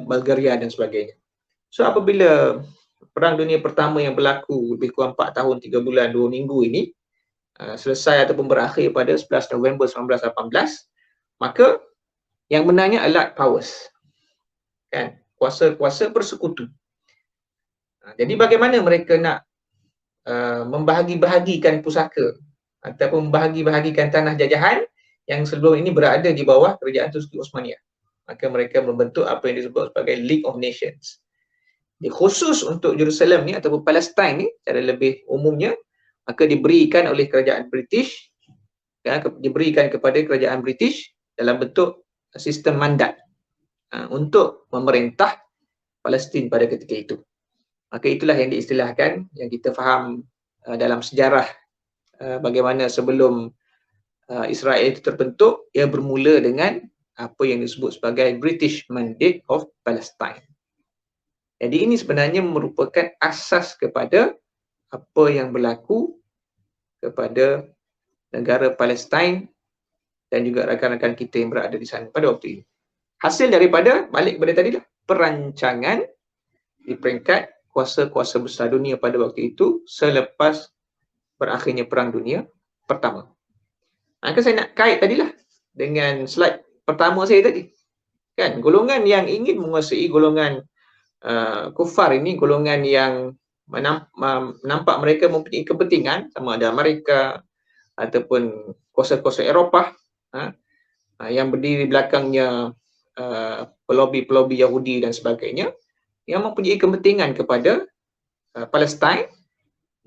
Bulgaria dan sebagainya. So apabila Perang Dunia Pertama yang berlaku lebih kurang 4 tahun 3 bulan 2 minggu ini selesai ataupun berakhir pada 11 November 1918, maka yang menangnya Allied Powers, kan, kuasa-kuasa bersekutu. Jadi bagaimana mereka nak membahagi-bahagikan pusaka ataupun membahagi-bahagikan tanah jajahan yang sebelum ini berada di bawah kerajaan Turki Osmaniyah. Maka mereka membentuk apa yang disebut sebagai League of Nations. Khusus untuk Jerusalem ni ataupun Palestin ni secara lebih umumnya, maka diberikan oleh kerajaan British, diberikan kepada kerajaan British dalam bentuk sistem mandat untuk memerintah Palestin pada ketika itu. Maka itulah yang diistilahkan, yang kita faham dalam sejarah bagaimana sebelum Israel itu terbentuk, ia bermula dengan apa yang disebut sebagai British Mandate of Palestine. Jadi ini sebenarnya merupakan asas kepada apa yang berlaku kepada negara Palestin dan juga rakan-rakan kita yang berada di sana pada waktu ini. Hasil daripada, balik kepada tadi lah, perancangan di peringkat kuasa-kuasa besar dunia pada waktu itu selepas berakhirnya Perang Dunia Pertama. Maka saya nak kait tadilah dengan slide pertama saya tadi. Kan, golongan yang ingin menguasai, golongan kufar ini, golongan yang nampak mereka mempunyai kepentingan, sama ada Amerika ataupun kuasa-kuasa Eropah yang berdiri belakangnya pelobi-pelobi Yahudi dan sebagainya, yang mempunyai kepentingan kepada Palestin,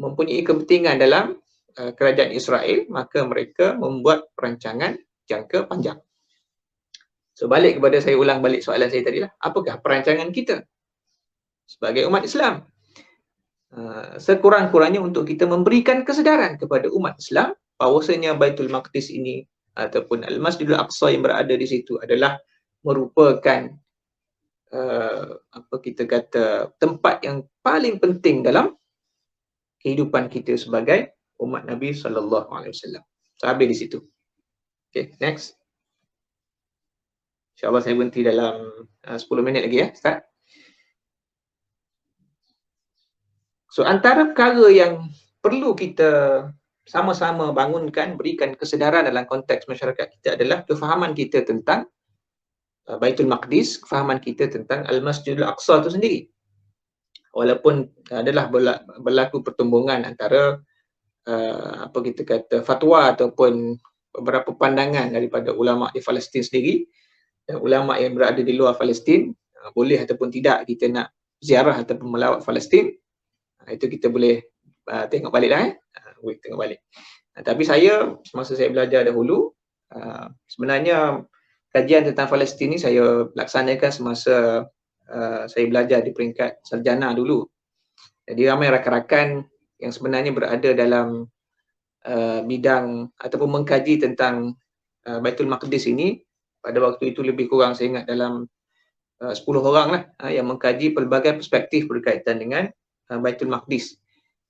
mempunyai kepentingan dalam kerajaan Israel, maka mereka membuat perancangan jangka panjang. So balik kepada, saya ulang balik soalan saya tadi lah, apakah perancangan kita sebagai umat Islam? Sekurang-kurangnya untuk kita memberikan kesedaran kepada umat Islam bahawasanya Baitul Maqdis ini ataupun Al-Masjidul Aqsa yang berada di situ adalah merupakan apa kita kata, tempat yang paling penting dalam kehidupan kita sebagai umat Nabi SAW. So, habis di situ. Okay, next. InsyaAllah saya berhenti dalam 10 minit lagi ya, Ustaz. So, antara perkara yang perlu kita sama-sama bangunkan, berikan kesedaran dalam konteks masyarakat kita adalah kefahaman kita tentang Baitul Maqdis, kefahaman kita tentang Al-Masjidul Aqsa itu sendiri. Walaupun adalah berlaku pertumbungan antara apa kita kata, fatwa ataupun beberapa pandangan daripada ulama di Palestin sendiri dan ulama yang berada di luar Palestin, boleh ataupun tidak kita nak ziarah ataupun melawat Palestin, itu kita boleh tengok balik lah tengok balik. Tapi saya, semasa saya belajar dahulu, sebenarnya kajian tentang Palestin ni saya laksanakan semasa saya belajar di peringkat sarjana dulu. Jadi ramai rakan-rakan yang sebenarnya berada dalam bidang ataupun mengkaji tentang Baitul Maqdis ini. Pada waktu itu lebih kurang saya ingat dalam 10 orang lah yang mengkaji pelbagai perspektif berkaitan dengan Baitul Maqdis,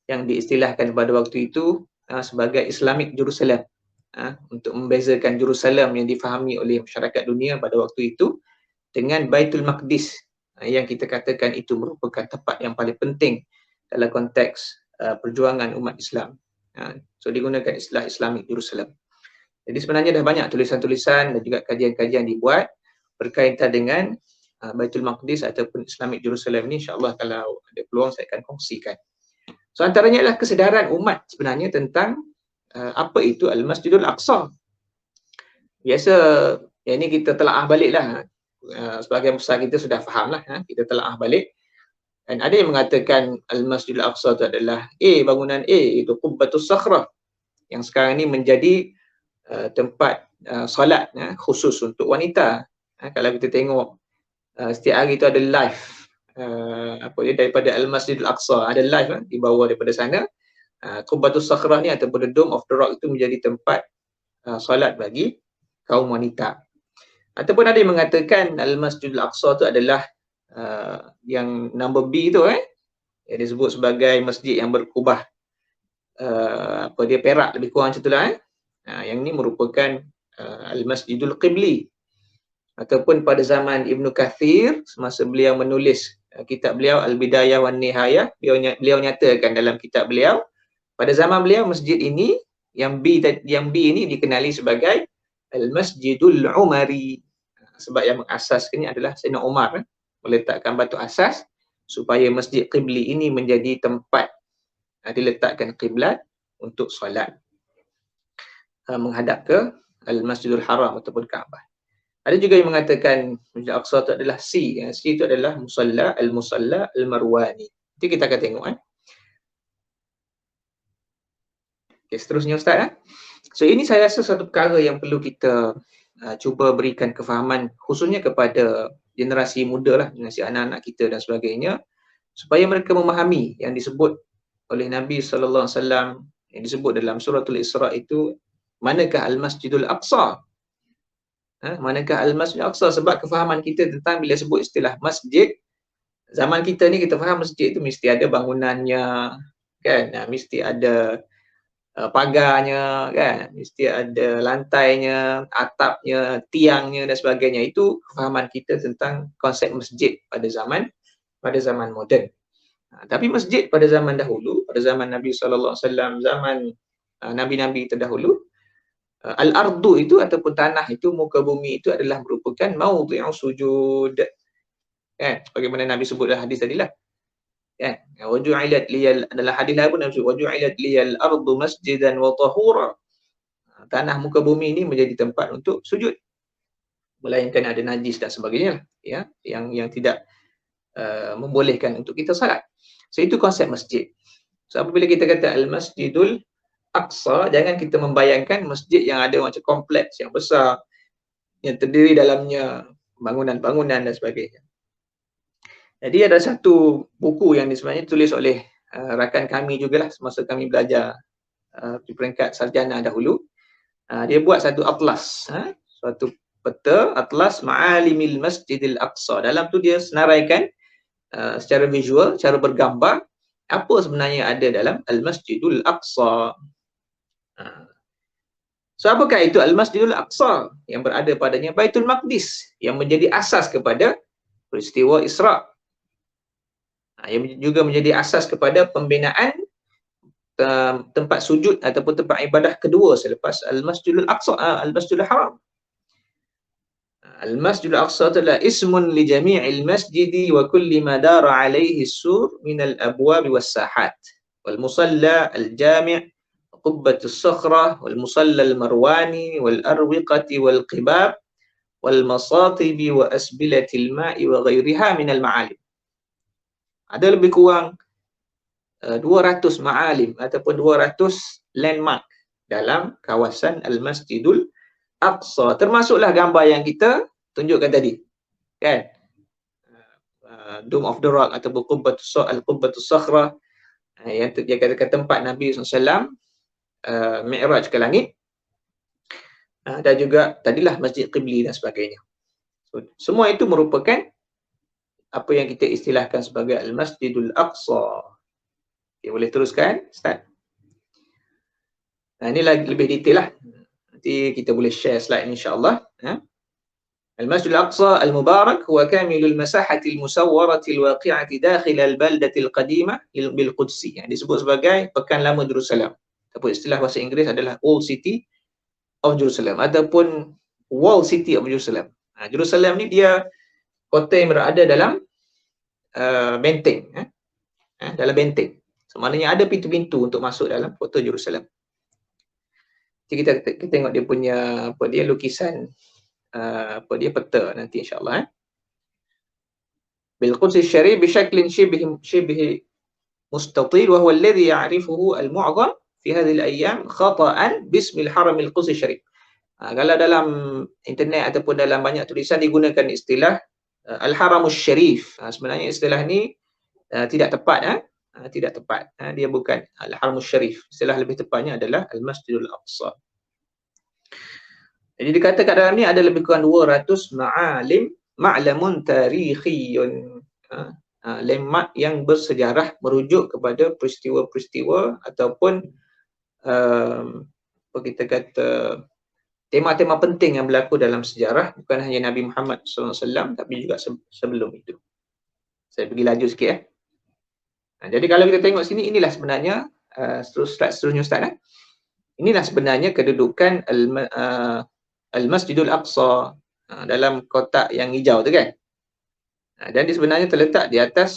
yang diistilahkan pada waktu itu sebagai Islamic Jerusalem, untuk membezakan Jerusalem yang difahami oleh masyarakat dunia pada waktu itu dengan Baitul Maqdis yang kita katakan itu merupakan tempat yang paling penting dalam konteks perjuangan umat Islam. So digunakan istilah Islamic Jerusalem. Jadi sebenarnya dah banyak tulisan-tulisan dan juga kajian-kajian dibuat berkaitan dengan Baitul Maqdis ataupun Islamic Jerusalem ni. InsyaAllah kalau ada peluang saya akan kongsikan. So antaranya adalah kesedaran umat sebenarnya tentang apa itu Al-Masjidul Aqsa. Biasa yang ini kita telaah balik lah. Sebagian besar kita sudah faham lah, kita telaah balik. Dan ada yang mengatakan Al-Masjidul Aqsa itu adalah bangunan itu Qubbatus Sakhrah, yang sekarang ini menjadi tempat solat khusus untuk wanita. Kalau kita tengok setiap hari itu ada live daripada Al-Masjidul Aqsa, ada live dibawa daripada sana. Qubbatus Sakhrah ni ataupun the Dome of the Rock itu menjadi tempat solat bagi kaum wanita. Ataupun ada yang mengatakan Al-Masjidul Aqsa itu adalah yang number B tu yang disebut sebagai masjid yang berkubah dia perak, lebih kurang macam itulah yang ini merupakan Al-Masjidul Qibli. Ataupun pada zaman Ibnu Kathir, semasa beliau menulis kitab beliau Al-Bidayah wan Nihayah, beliau nyatakan dalam kitab beliau, pada zaman beliau masjid ini yang B ini dikenali sebagai Al-Masjidul Umari, sebab yang mengasaskannya adalah Sayyidina Umar meletakkan batu asas supaya Masjid Qibli ini menjadi tempat diletakkan kiblat untuk solat menghadap ke Al-Masjidil Haram ataupun Kaabah. Ada juga yang mengatakan Masjid Al-Aqsa itu adalah C. C itu adalah Musalla Al-Marwani. Nanti kita akan tengok. Okay, seterusnya Ustaz. So ini saya rasa satu perkara yang perlu kita cuba berikan kefahaman khususnya kepada generasi muda lah, generasi anak-anak kita dan sebagainya, supaya mereka memahami yang disebut oleh Nabi SAW, yang disebut dalam suratul Isra itu, manakah Al-Masjidul Aqsa? Manakah Al-Masjidul Aqsa? Sebab kefahaman kita tentang bila sebut istilah masjid, zaman kita ni kita faham masjid itu mesti ada bangunannya, kan? Mesti ada pagarnya, kan? Mesti ada lantainya, atapnya, tiangnya dan sebagainya. Itu kefahaman kita tentang konsep masjid pada zaman moden. Tapi masjid pada zaman dahulu, pada zaman Nabi SAW, zaman Nabi-Nabi terdahulu, al-ardu itu ataupun tanah itu, muka bumi itu adalah merupakan maudhi'u sujud. Kan? Bagaimana Nabi sebut dalam hadis tadilah. Kan? Waju'ilat liyal, adalah hadis lain pun Nabi sebut, waju'ilat liyal ardu masjidan wa tahura. Tanah muka bumi ini menjadi tempat untuk sujud. Melainkan ada najis dan sebagainya, ya, yang tidak membolehkan untuk kita salat. So itu konsep masjid. So apabila kita kata Al-Masjidul Aqsa, jangan kita membayangkan masjid yang ada macam kompleks yang besar, yang terdiri dalamnya bangunan-bangunan dan sebagainya. Jadi ada satu buku yang sebenarnya ditulis oleh rakan kami jugalah semasa kami belajar di peringkat sarjana dahulu. Dia buat satu atlas, suatu peta atlas Ma'alimil Masjidil Aqsa. Dalam tu dia senaraikan secara visual, cara bergambar, apa sebenarnya ada dalam Al-Masjidul Aqsa. So apakah itu Al-Masjidul Aqsa? Yang berada padanya Baitul Maqdis, yang menjadi asas kepada peristiwa Isra'. Yang juga menjadi asas kepada pembinaan tempat sujud ataupun tempat ibadah kedua selepas Al-Masjidul Aqsa, Al-Masjidul Haram. Al-Masjidul Aqsa adalah ismun li jami'il masjidi wa kulli ma dara alaihi sur min al-abwab was-sahat wal musalla al-jami' qubbatus sakhrah wal musalla al-marwani wal arwiqati wal qibab wal masatibi wa asbilatil ma'i wa ghairiha min al-ma'alim. Ada lebih kurang 200 ma'alim ataupun 200 landmark dalam kawasan Al-Masjidul Aqsa. Termasuklah gambar yang kita tunjukkan tadi, kan? Dome of the Rock ataupun Qubbatus Sakhrah, yang dia katakan tempat Nabi SAW Mi'raj ke langit, dan juga tadilah Masjid Qibli dan sebagainya. So, semua itu merupakan apa yang kita istilahkan sebagai Al-Masjidul Aqsa. Okay, boleh teruskan, Ustaz? Ini lagi lebih detail lah. Nanti kita boleh share slide ni insya-Allah. Al-Masjidul Aqsa al-Mubarak huwa kamilul masahati al-musawwarati al-waqi'ati dakhil al-baldati al-qadimah bil Qudsi. Yang disebut sebagai Pekan Lama Jerusalem. Ataupun istilah bahasa Inggeris adalah Old City of Jerusalem ataupun Walled City of Jerusalem. Jerusalem ni dia kota yang berada dalam benteng, dalam benteng. So, maknanya ada pintu-pintu untuk masuk dalam kota Jerusalem. Jadi kita tengok dia punya lukisan, peta nanti insya-Allah. Bil Quds asy-Syarif bi syaklin shibh mustatil wa huwa alladhi ya'rifuhu al-mu'dham fi hadhihi al-ayyam khata'an bismil Haramil Quds asy-Syarif. Kalau dalam internet ataupun dalam banyak tulisan digunakan istilah Al-Haramus Syarif. Sebenarnya istilah ni tidak tepat, tidak tepat. Dia bukan Al-Haramus Syarif. Istilah lebih tepatnya adalah Al-Masjidul Aqsa. Jadi dikatakan dalam ni ada lebih kurang 200 ma'lamun tarikhiyun. Landmark yang bersejarah merujuk kepada peristiwa-peristiwa ataupun apa kita kata tema-tema penting yang berlaku dalam sejarah, bukan hanya Nabi Muhammad SAW tapi juga sebelum itu. Saya pergi laju sikit. Jadi kalau kita tengok sini, inilah sebenarnya seterusnya Ustaz. Inilah sebenarnya kedudukan Al-Masjidul Aqsa dalam kotak yang hijau tu, kan. Dan dia sebenarnya terletak di atas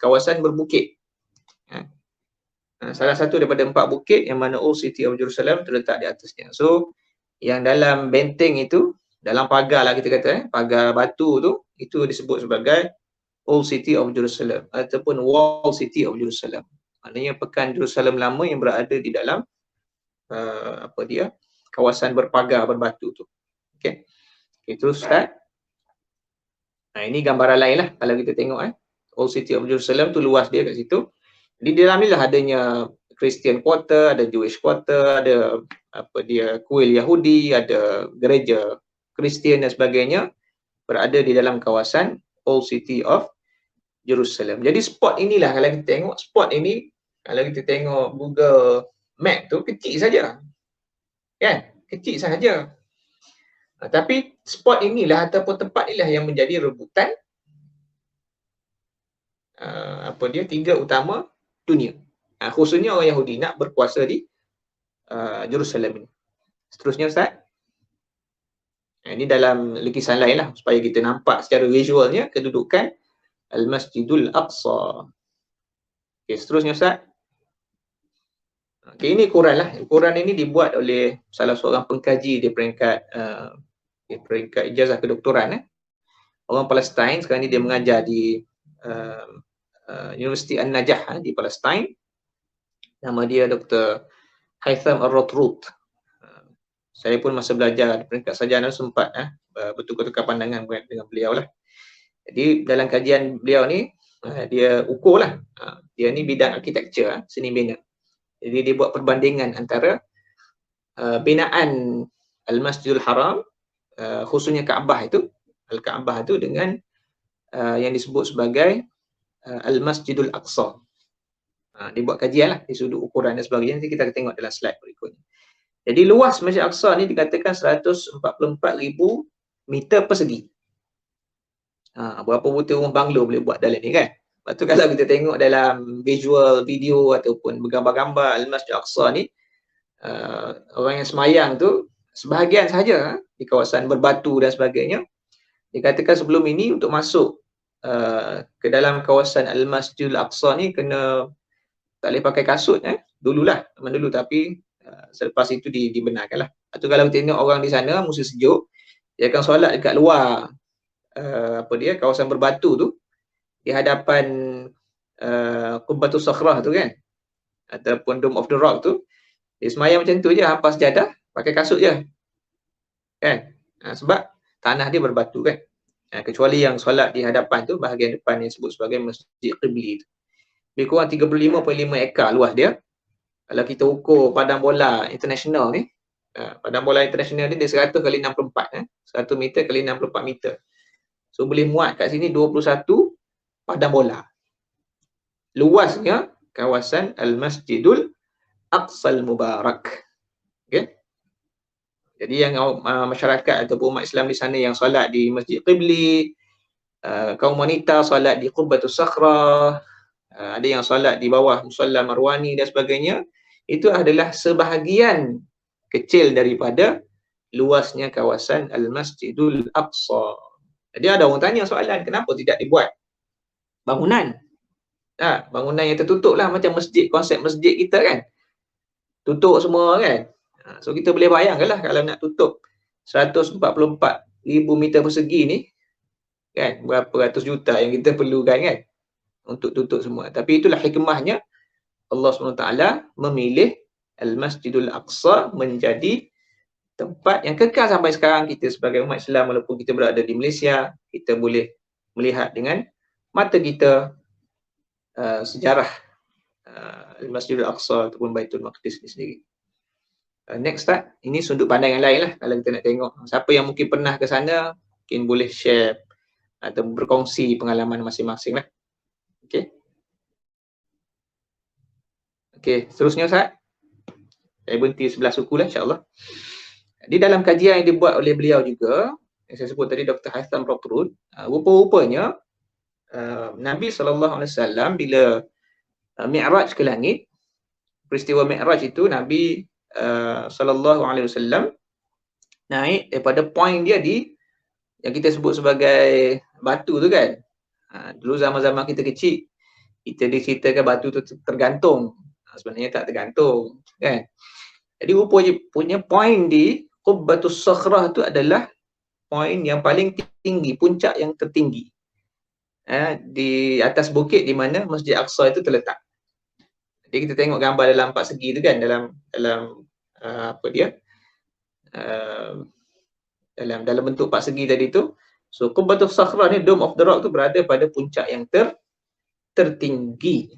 kawasan berbukit. Salah satu daripada 4 bukit yang mana Old City of Jerusalem terletak di atasnya. So, yang dalam benteng itu, dalam pagar lah kita kata, pagar batu tu, itu disebut sebagai Old City of Jerusalem ataupun Wall City of Jerusalem. Maknanya pekan Jerusalem lama yang berada di dalam kawasan berpagar berbatu tu. Okey. Okay, terus start. Ini gambaran lain lah kalau kita tengok Old City of Jerusalem tu luas dia kat situ. Di dalam ni lah adanya Christian Quarter, ada Jewish Quarter, ada kuil Yahudi, ada gereja Kristian dan sebagainya berada di dalam kawasan Old City of Jerusalem. Jadi spot inilah kalau kita tengok, spot ini kalau kita tengok Google Map tu kecil saja. Kan? Kecil sahaja. Tapi spot inilah ataupun tempat inilah yang menjadi rebutan tiga utama dunia. Khususnya orang Yahudi nak berkuasa di Jerusalem ini. Seterusnya Ustaz. Ini dalam lukisan lain lah supaya kita nampak secara visualnya kedudukan Al-Masjidul Aqsa. Okay, seterusnya Ustaz. Okay, ini ukuran lah. Ukuran ini dibuat oleh salah seorang pengkaji di peringkat ijazah kedoktoran. Orang Palestin, sekarang ni dia mengajar di Universiti An-Najah di Palestin. Nama dia Dr. Haitham Ar-Rotrut. Saya pun masa belajar di peringkat sarjana sempat bertukar-tukar pandangan dengan beliau lah. Jadi dalam kajian beliau ni, dia ukur lah. Dia ni bidang arkitektur, seni bina. Jadi dia buat perbandingan antara binaan Al-Masjidul Haram, khususnya Kaabah itu, Al-Kaabah itu dengan yang disebut sebagai Al-Masjidul Aqsa. Dia buat kajian lah di sudut ukuran dan sebagainya. Nanti kita akan tengok dalam slide berikutnya. Jadi luas Masjid Aqsa ni dikatakan 144,000 meter persegi. Berapa butir rumah banglo boleh buat dalam ni kan? Lepas tu kalau kita tengok dalam visual, video ataupun bergambar-gambar Al-Masjid Aqsa ni, orang yang semayang tu sebahagian sahaja di kawasan berbatu dan sebagainya. Dikatakan sebelum ini untuk masuk ke dalam kawasan Al-Masjidul Aqsa ni kena tak boleh pakai kasut dululah, zaman dulu, tapi selepas itu dibenarkan lah. Atau kalau kita tengok orang di sana musim sejuk, dia akan solat dekat luar kawasan berbatu tu di hadapan Qubbatus Sakhrah tu kan, ataupun Dome of the Rock tu. Dia semayang macam tu je, hampas sejadah, pakai kasut je kan, sebab tanah dia berbatu kan. Kecuali yang solat di hadapan tu, bahagian depan yang disebut sebagai Masjid Qibli tu. Lebih kurang 35.5 ekar luas dia. Kalau kita ukur padang bola international ni, padang bola international ni dia 100 kali 64, 100 meter kali 64 meter. So boleh muat kat sini 21 padang bola. Luasnya kawasan Al-Masjidul Aqsal Mubarak. Okay? Jadi yang masyarakat ataupun umat Islam di sana yang solat di Masjid Qibli, kaum wanita solat di Qubbatus Sakhrah, ada yang solat di bawah Musalla Marwani dan sebagainya, itu adalah sebahagian kecil daripada luasnya kawasan Al-Masjidul Aqsa. Jadi ada orang tanya soalan, kenapa tidak dibuat bangunan? Bangunan yang tertutup lah, macam masjid, konsep masjid kita kan, tutup semua kan. So kita boleh bayangkan lah kalau nak tutup 144,000 meter persegi ni kan, berapa ratus juta yang kita perlukan kan untuk tutup semua. Tapi itulah hikmahnya Allah SWT memilih Al-Masjidul Aqsa menjadi tempat yang kekal sampai sekarang. Kita sebagai umat Islam, walaupun kita berada di Malaysia, kita boleh melihat dengan mata kita sejarah Al-Masjidul Aqsa ataupun Baitul Maqdis ni sendiri. Next start, ini sudut pandang yang lain lah kalau kita nak tengok. Siapa yang mungkin pernah ke sana, mungkin boleh share atau berkongsi pengalaman masing-masing lah. Okey, seterusnya Ustaz. Saya berhenti sebelah suku lah insyaAllah. Di dalam kajian yang dibuat oleh beliau juga, yang saya sebut tadi Dr. Haitham Ar-Rotrut, rupa-rupanya Nabi SAW bila Mi'raj ke langit, peristiwa Mi'raj itu Nabi SAW naik daripada point dia di yang kita sebut sebagai batu tu kan. Dulu zaman-zaman kita kecil, kita diceritakan batu tu tergantung Sebenarnya tak tergantung, kan? Jadi rupanya punya poin di Qubbatus Sakhrah tu adalah poin yang paling tinggi, puncak yang tertinggi. Di atas bukit di mana Masjid Aqsa itu terletak. Jadi kita tengok gambar dalam 4 segi tu kan, dalam apa dia? Dalam bentuk 4 segi tadi tu. So Qubbatus Sakhrah ni, Dome of the Rock tu berada pada puncak yang tertinggi.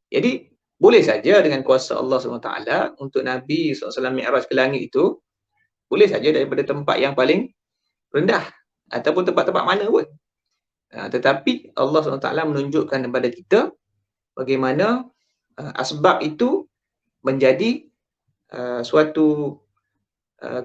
Jadi boleh saja dengan kuasa Allah SWT untuk Nabi SAW Mi'raj ke langit itu, boleh saja daripada tempat yang paling rendah ataupun tempat-tempat mana pun. Tetapi Allah SWT menunjukkan kepada kita bagaimana asbab itu menjadi suatu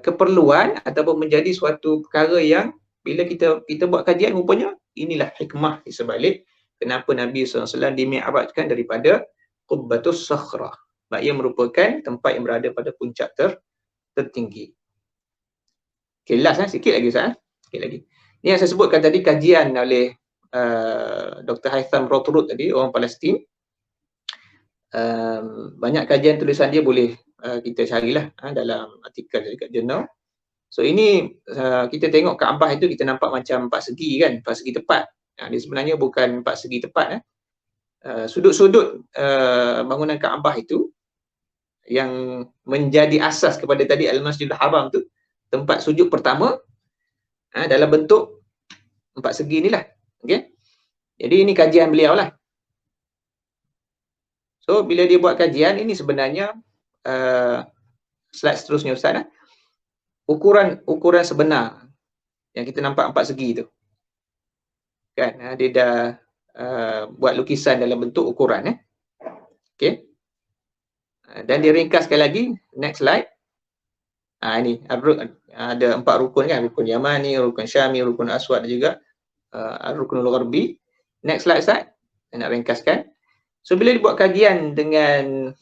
keperluan ataupun menjadi suatu perkara yang bila kita buat kajian, rupanya inilah hikmah di sebalik kenapa Nabi SAW dimi'rajkan daripada Qubbatus Sakhrah. Ia merupakan tempat yang berada pada puncak tertinggi. Okay, last sikit lagi Ustaz. Sikit lagi. Ini yang saya sebutkan tadi, kajian oleh Dr. Haitham Rothroot tadi, orang Palestin. Banyak kajian tulisan dia boleh kita carilah dalam artikel dekat jurnal. So ini kita tengok Kaabah itu kita nampak macam 4 segi kan, 4 segi tepat. Dia sebenarnya bukan 4 segi tepat. Sudut-sudut bangunan Kaabah itu yang menjadi asas kepada tadi Al-Masjidul Haram tu, tempat sujud pertama dalam bentuk 4 segi inilah. Okay? Jadi ini kajian beliau lah. So bila dia buat kajian ini sebenarnya slide seterusnya Ustaz, ukuran sebenar yang kita nampak 4 segi tu. Kan dia dah buat lukisan dalam bentuk ukuran Okey. Dan dia ringkaskan lagi, next slide. Ini ada 4 rukun kan, rukun Yamani, rukun Syami, rukun Aswad dan juga Rukunul Gharbi. Next slide Ustaz. Saya nak ringkaskan. So bila dibuat kajian dengan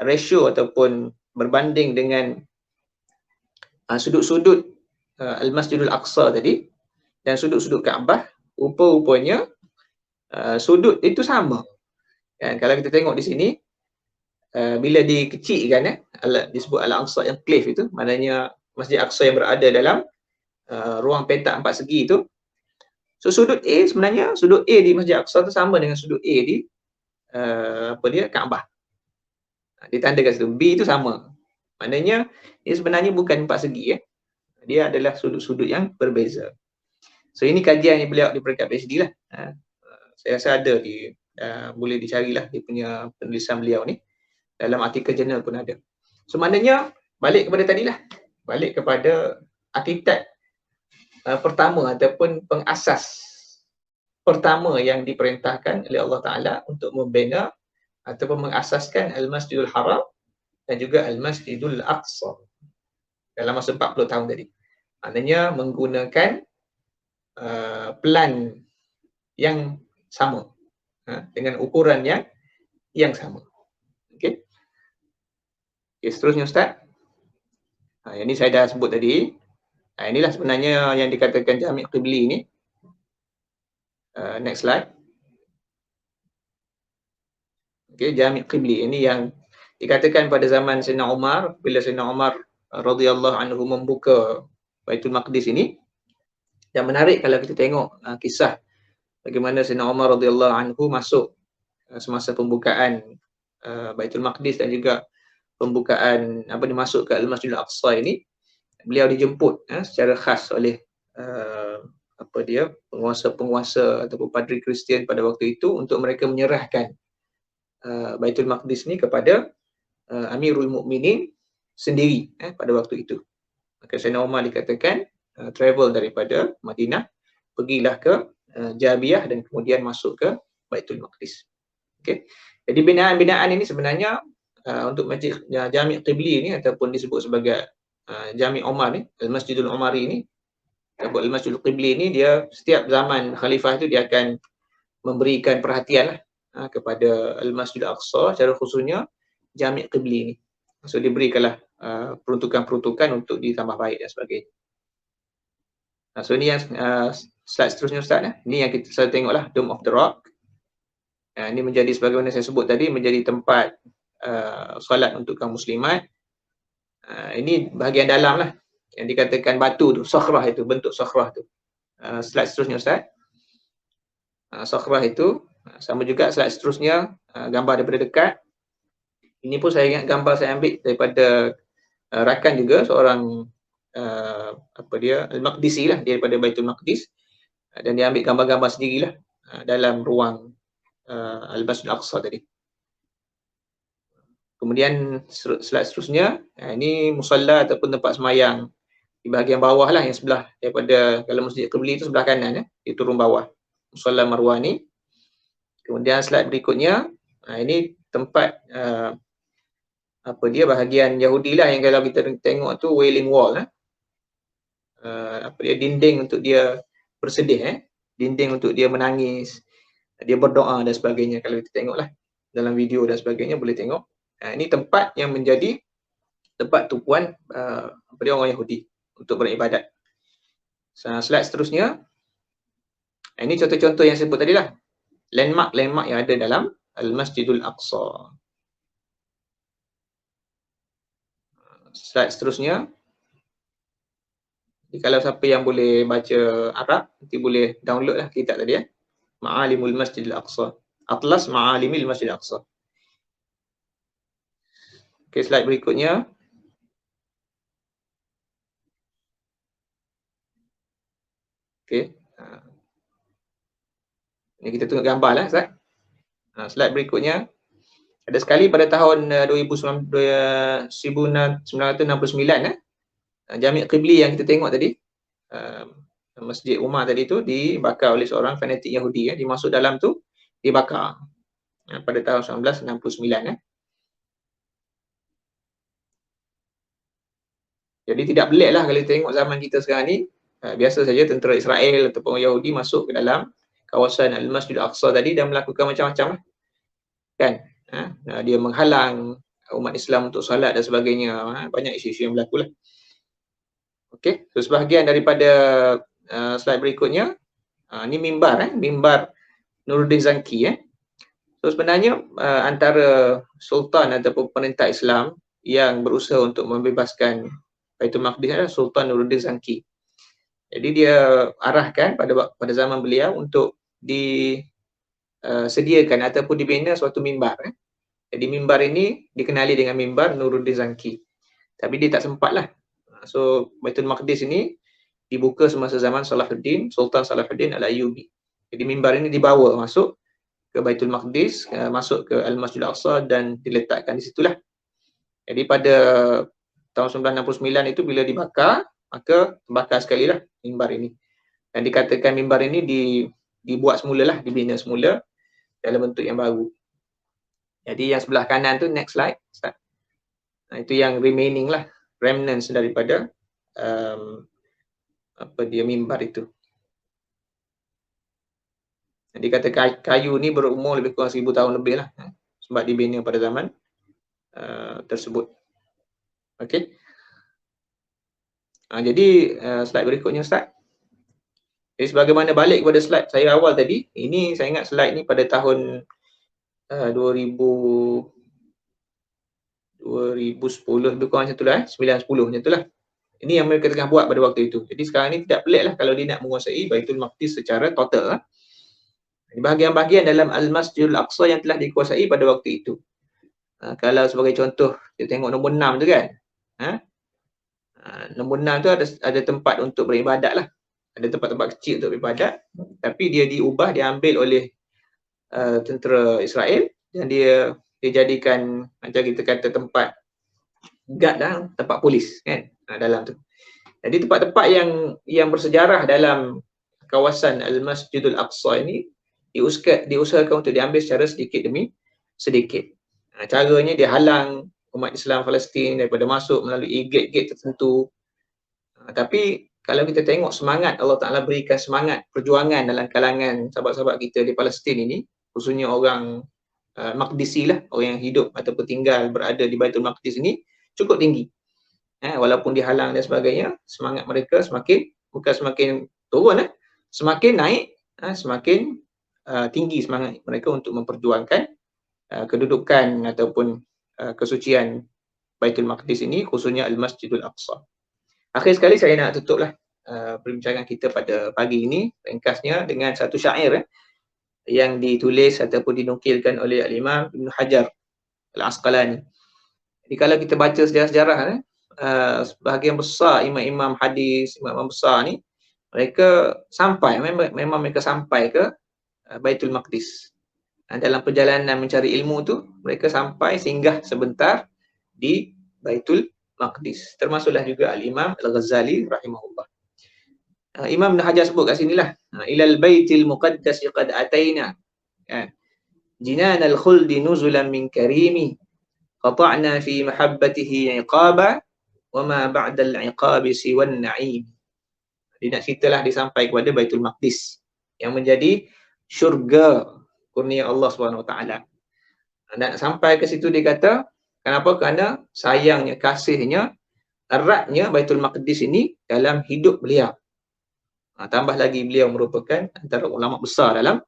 ratio ataupun berbanding dengan sudut-sudut Al-Masjidul Aqsa tadi dan sudut-sudut Kaabah, rupa-rupanya sudut itu sama. Kan, kalau kita tengok di sini, bila dikecilkan disebut Al-Aqsa yang cliff itu, maknanya Masjid Aqsa yang berada dalam ruang petak 4 segi itu. So sudut A sebenarnya, sudut A di Masjid Aqsa itu sama dengan sudut A di Kaabah. Ditandakan situ, B itu sama. Maknanya ia sebenarnya bukan 4 segi dia adalah sudut-sudut yang berbeza. So ini kajian yang beliau di peringkat PhD lah. Saya rasa ada boleh dicarilah dia punya penulisan beliau ni. Dalam artikel jurnal pun ada. So maknanya balik kepada tadilah. Balik kepada arkitek pertama ataupun pengasas pertama yang diperintahkan oleh Allah Ta'ala untuk membina ataupun mengasaskan Al-Masjidul Haram dan juga Al-Masjidul Aqsa dalam masa 40 tahun tadi. Maknanya menggunakan plan yang sama dengan ukuran yang sama. Okey. Okay, seterusnya Ustaz. Yang ini saya dah sebut tadi. Inilah sebenarnya yang dikatakan Jami' Qibli ni. Next slide. Okay, Jami' Qibli ini yang dikatakan pada zaman Sayyidina Umar, bila Sayyidina Umar radhiyallahu anhu membuka Baitul Maqdis ini. Yang menarik kalau kita tengok kisah bagaimana Sayyidina Umar radhiyallahu anhu masuk semasa pembukaan Baitul Maqdis dan juga pembukaan dimasuk ke Al-Masjidul Aqsa ini, beliau dijemput secara khas oleh penguasa-penguasa ataupun padri Kristian pada waktu itu untuk mereka menyerahkan Baitul Maqdis ni kepada Amirul Mukminin sendiri pada waktu itu. Maka Sayyidina Umar dikatakan travel daripada Madinah, pergilah ke Jabiyah dan kemudian masuk ke Baitul Maqdis. Okey. Jadi binaan-binaan ini sebenarnya untuk Masjid Jami' Qibli ni ataupun disebut sebagai Jami' Umar ni, Al-Masjidul Umari ni, ataupun Al-Masjidul Qibli ni, dia setiap zaman khalifah itu dia akan memberikan perhatian kepada Al-Masjidul Aqsa, secara khususnya Jami' Qibli ni. So diberikanlah peruntukan-peruntukan untuk ditambah baik dan sebagainya. So ini yang slide seterusnya Ustaz. Ini yang kita selalu tengoklah, Dome of the Rock. Ini menjadi sebagaimana saya sebut tadi, menjadi tempat solat untuk kaum muslimat. Ini bahagian dalam lah yang dikatakan batu tu, sakhrah itu, bentuk sakhrah tu. Slide seterusnya Ustaz. Sakhrah itu sama juga. Slide seterusnya gambar daripada dekat. Ini pun saya ingat gambar saya ambil daripada rakan juga, seorang Al-Maqdisi lah, dia daripada Baitul Maqdis, dan dia ambil gambar-gambar sendirilah dalam ruang Al-Masjid Al-Aqsa tadi. Kemudian slide seterusnya, ini musalla ataupun tempat semayang di bahagian bawah lah, yang sebelah daripada, kalau Masjid Qibli itu sebelah kanan, dia turun bawah, musalla Marwah ni. Kemudian slide berikutnya, ini tempat bahagian Yahudi lah, yang kalau kita tengok tu Wailing Wall, dinding untuk dia bersedih, dinding untuk dia menangis, dia berdoa dan sebagainya. Kalau kita tengoklah dalam video dan sebagainya, boleh tengok. Ini tempat yang menjadi tempat tumpuan orang Yahudi untuk beribadat. Slide seterusnya, ini contoh-contoh yang saya sebut tadi lah, landmark yang ada dalam Al-Masjidul Aqsa. Slide seterusnya, kalau siapa yang boleh baca Arab, nanti boleh download lah kitab tadi, Ma'alimul Masjidil Aqsa, Atlas Ma'alimil Masjidil Aqsa. Okay, slide berikutnya. Okay. Ini kita tengok gambar lah, Ustaz. Slide berikutnya. Ada sekali pada tahun 1969, Jami' Qibli yang kita tengok tadi, Masjid Umar tadi tu dibakar oleh seorang fanatik Yahudi, dimasuk dalam tu, dibakar pada tahun 1969. Jadi tidak pelik lah kalau tengok zaman kita sekarang ni, biasa saja tentera Israel ataupun orang Yahudi masuk ke dalam kawasan Al-Masjid Al-Aqsa tadi dan melakukan macam-macam lah. Kan? Dia menghalang umat Islam untuk salat dan sebagainya. Banyak isu-isu yang berlaku lah. Okey, so sebahagian daripada slide berikutnya, ni mimbar, mimbar Nuruddin Zanki. So sebenarnya antara sultan ataupun pemerintah Islam yang berusaha untuk membebaskan Baitul Maqdis adalah Sultan Nuruddin Zanki. Jadi dia arahkan pada zaman beliau untuk disediakan ataupun dibina suatu mimbar. Jadi mimbar ini dikenali dengan mimbar Nuruddin Zanki. Tapi dia tak sempat lah. So Baitul Maqdis ini dibuka semasa zaman Salahuddin, Sultan Salahuddin Al-Ayyubi. Jadi mimbar ini dibawa masuk ke Baitul Maqdis, masuk ke Al-Masjid Al-Aqsa dan diletakkan di situlah. Jadi pada tahun 1969 itu bila dibakar, maka terbakar sekali lah mimbar ini. Dan dikatakan mimbar ini dibuat semula lah, dibina semula dalam bentuk yang baru. Jadi yang sebelah kanan tu, next slide. Itu yang remaining lah, remnants daripada mimbar itu. Jadi kata kayu ni berumur lebih kurang 1000 tahun lebih lah, sebab dibina pada zaman tersebut. Okey. Jadi slide berikutnya, Ustaz. Jadi sebagaimana balik kepada slide saya awal tadi, ini saya ingat slide ni pada tahun 2010 lebih kurang macam tu lah, 9-10 macam tu lah. Ini yang mereka tengah buat pada waktu itu. Jadi sekarang ni tidak pelik lah kalau dia nak menguasai Baitul Maqdis secara total lah. Bahagian-bahagian dalam Al-Masjidul Aqsa yang telah dikuasai pada waktu itu. Kalau sebagai contoh, kita tengok nombor 6 tu kan. Nombor 6 tu ada tempat untuk beribadat lah. Ada tempat-tempat kecil untuk beribadat. Tapi dia diubah, diambil oleh tentera Israel dan dia jadikan macam kita kata tempat guard lah, tempat polis kan dalam tu. Jadi tempat-tempat yang bersejarah dalam kawasan Al-Masjidul Aqsa ini diusahakan untuk diambil secara sedikit demi sedikit. Caranya dia halang umat Islam Palestin daripada masuk melalui gate-gate tertentu. Tapi kalau kita tengok semangat Allah Ta'ala berikan semangat perjuangan dalam kalangan sahabat-sahabat kita di Palestin ini, khususnya orang Maqdisi lah, orang yang hidup ataupun tinggal berada di Baitul Maqdis ini cukup tinggi. Walaupun dihalang dan sebagainya, semangat mereka semakin, bukan semakin turun, semakin naik, semakin tinggi semangat mereka untuk memperjuangkan kedudukan ataupun kesucian Baitul Maqdis ini, khususnya Al-Masjidul Aqsa. Akhir sekali saya nak tutuplah perbincangan kita pada pagi ini ringkasnya dengan satu syair yang ditulis ataupun dinukilkan oleh Al-Imam Ibn Hajar Al-Asqalani. Jadi kalau kita baca sejarah-sejarah, sebahagian besar imam-imam hadis, imam-imam besar ni, mereka sampai, memang mereka sampai ke Baitul Maqdis. Dalam perjalanan mencari ilmu tu, mereka sampai singgah sebentar di Baitul Maqdis. Termasuklah juga Al-Imam Al-Ghazali rahimahullah. Imam Ibn Hajar sebut kat sinilah, ilal baitil muqaddas qad ataina, jinan al-khuldi nuzulan min karimi, qata'na fi mahabbatihi iqaba, wa ma ba'da al-iqabi siwan na'im. Dia nak ceritalah dia sampai kepada Baitul Maqdis yang menjadi syurga kurnia Allah Subhanahu Wa Taala. Dan sampai ke situ dia kata, kenapa? Kerana sayangnya, kasihnya, eratnya Baitul Maqdis ini dalam hidup beliau. Tambah lagi beliau merupakan antara ulama besar dalam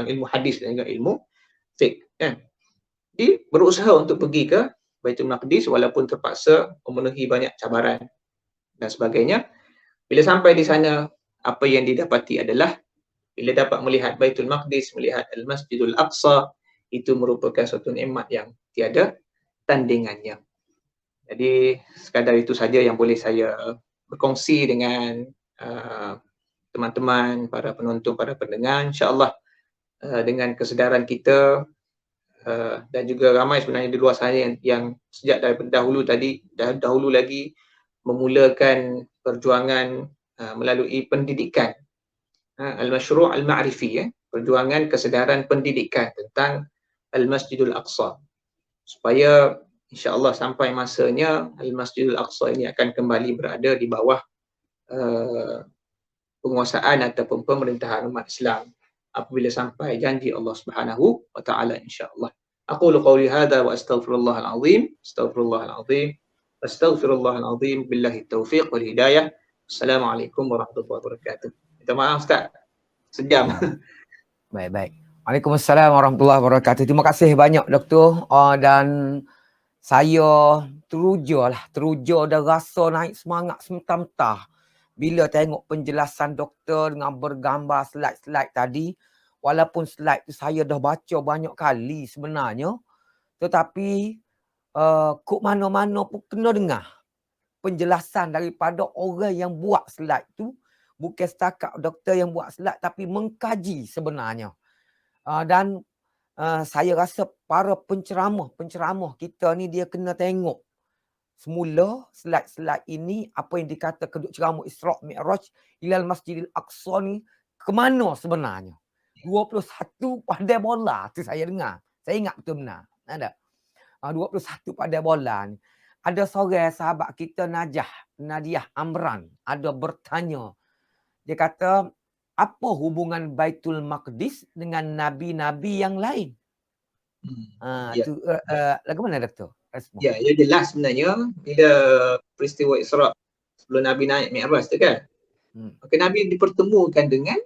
ilmu hadis dan juga ilmu fiqh, kan. Dia berusaha untuk pergi ke Baitul Maqdis walaupun terpaksa memenuhi banyak cabaran dan sebagainya. Bila sampai di sana, apa yang didapati adalah bila dapat melihat Baitul Maqdis, melihat Al-Masjidul Aqsa, itu merupakan suatu nikmat yang tiada tandingannya. Jadi sekadar itu saja yang boleh saya berkongsi dengan teman-teman, para penonton, para pendengar. InsyaAllah dengan kesedaran kita dan juga ramai sebenarnya di luar sana yang sejak daripada dahulu lagi memulakan perjuangan melalui pendidikan al-masyru' al-ma'rifi, perjuangan kesedaran pendidikan tentang Al-Masjidul Aqsa, supaya insya-Allah sampai masanya Al-Masjidul Aqsa ini akan kembali berada di bawah penguasaan ataupun pemerintahan umat Islam apabila sampai janji Allah Subhanahu wa taala, insya-Allah. Aqulu qawli hadha wa astaghfirullahal azim, astaghfirullahal azim, billahi taufiq wal hidayah. Assalamualaikum warahmatullahi wabarakatuh. Minta maaf Ustaz, sejam.
Baik. Waalaikumsalam warahmatullahi wabarakatuh. Terima kasih banyak Doktor. Dan saya teruja dan rasa naik semangat sementara bila tengok penjelasan doktor dengan bergambar slide-slide tadi. Walaupun slide tu saya dah baca banyak kali sebenarnya, tetapi kok mana-mana pun kena dengar penjelasan daripada orang yang buat slide tu. Bukan setakat doktor yang buat slide, tapi mengkaji sebenarnya. Dan saya rasa para penceramah kita ni dia kena tengok semula slide-slide ini, apa yang dikata kedua ceramah Isra' Mi'raj ilal Masjidil Aqsa ni ke mana sebenarnya. 21 pandai bola tu saya dengar. Saya ingat betul benar. Ada 21 pandai bola ni. Ada seorang sahabat kita Nadiah Amran ada bertanya. Dia kata, apa hubungan Baitul Maqdis dengan nabi-nabi yang lain? Lagu mana Doktor?
Ya, jelas sebenarnya bila peristiwa Isra' sebelum Nabi naik Mi'raj tu kan. Maka Nabi dipertemukan dengan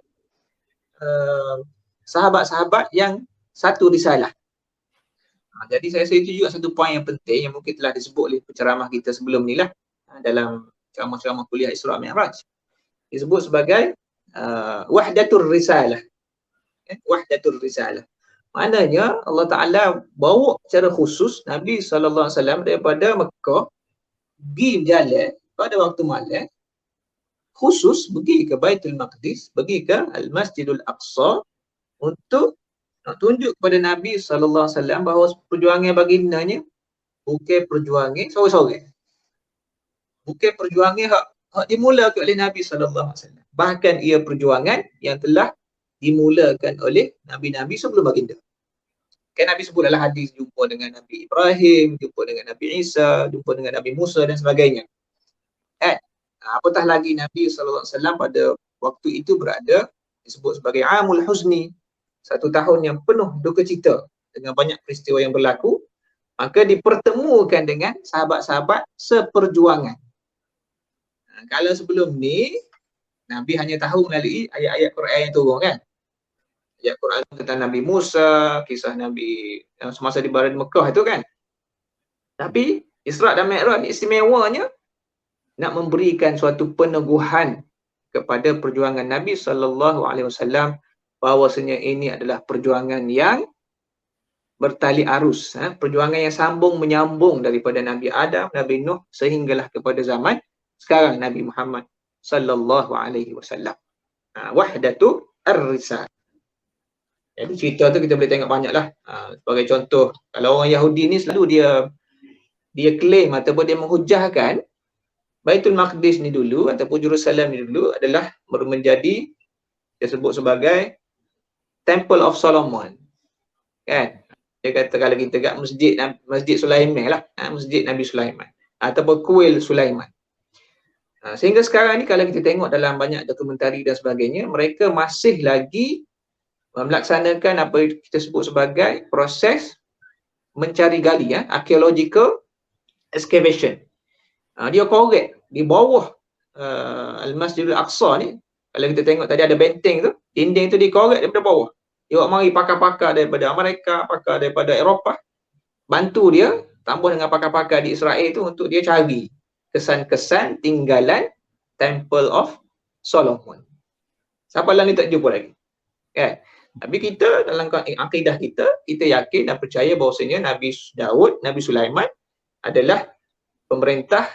sahabat-sahabat yang satu risalah. Jadi saya rasa itu juga satu poin yang penting yang mungkin telah disebut oleh penceramah kita sebelum ni lah, dalam ceramah-ceramah kuliah Isra' Mi'raj. Disebut sebagai wahdatur risalah. Wahdatur risalah. Maknanya Allah Ta'ala bawa secara khusus Nabi SAW daripada Mekah pergi berjalan pada waktu malam, khusus pergi ke Baitul Maqdis, pergi ke Al-Masjidul Aqsa untuk nak tunjuk kepada Nabi SAW bahawa perjuangan baginda bukan perjuangan seorang-seorang. Bukan perjuangan hak dimulakan oleh Nabi SAW. Bahkan ia perjuangan yang telah dimulakan oleh Nabi-Nabi sebelum baginda. Kan Nabi sebut dalam hadis jumpa dengan Nabi Ibrahim, jumpa dengan Nabi Isa, jumpa dengan Nabi Musa dan sebagainya. Apatah lagi Nabi SAW pada waktu itu berada disebut sebagai Amul Huzni, satu tahun yang penuh duka cita dengan banyak peristiwa yang berlaku. Maka dipertemukan dengan sahabat-sahabat seperjuangan. Kalau sebelum ni Nabi hanya tahu melalui ayat-ayat Quran yang turun kan. Ayat Quran tentang Nabi Musa, kisah Nabi yang semasa di Barat Mekah itu kan. Tapi Isra' dan Mi'raj ni istimewanya nak memberikan suatu peneguhan kepada perjuangan Nabi sallallahu alaihi wasallam bahawasanya ini adalah perjuangan yang bertali arus, perjuangan yang sambung menyambung daripada Nabi Adam, Nabi Nuh sehinggalah kepada zaman sekarang Nabi Muhammad sallallahu alaihi wasallam. Wahdatu ar-risalah. Jadi cerita tu kita boleh tengok banyaklah. Sebagai contoh, kalau orang Yahudi ni selalu dia claim ataupun dia menghujahkan Baitul Maqdis ni dulu ataupun Jerusalem ni dulu adalah menjadi dia sebut sebagai Temple of Solomon. Kan? Dia kata kalau kita kat Masjid Sulaiman lah, Masjid Nabi Sulaiman ataupun kuil Sulaiman. Sehingga sekarang ni kalau kita tengok dalam banyak dokumentari dan sebagainya, mereka masih lagi melaksanakan apa kita sebut sebagai proses mencari gali, archaeological excavation. Dia korek di bawah Al-Masjidil Aqsa ni. Kalau kita tengok tadi ada benteng tu, dinding tu dikorek daripada bawah. Dia mari pakar-pakar daripada Amerika, pakar daripada Eropah, bantu dia tambah dengan pakar-pakar di Israel tu untuk dia cari kesan-kesan tinggalan Temple of Solomon. Siapa lah ni tak jumpa lagi. Kan? Tapi kita dalam akidah kita yakin dan percaya bahawasanya Nabi Daud, Nabi Sulaiman adalah pemerintah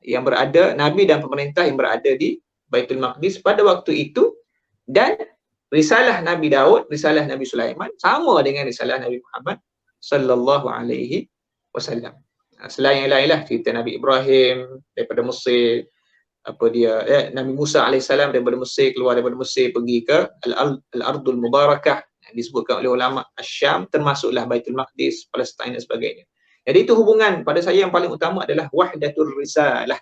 yang berada, Nabi dan pemerintah yang berada di Baitul Maqdis pada waktu itu, dan risalah Nabi Daud, risalah Nabi Sulaiman sama dengan risalah Nabi Muhammad sallallahu alaihi wasallam. Selain yang lainlah cerita Nabi Ibrahim daripada Mesir, Nabi Musa alaihissalam daripada Mesir, keluar daripada Mesir pergi ke Al-Ardul Mubarakah yang disebutkan oleh ulama Asy-Syam, termasuklah Baitul Maqdis, Palestin dan sebagainya. Jadi itu hubungan pada saya yang paling utama adalah wahdatul risalah.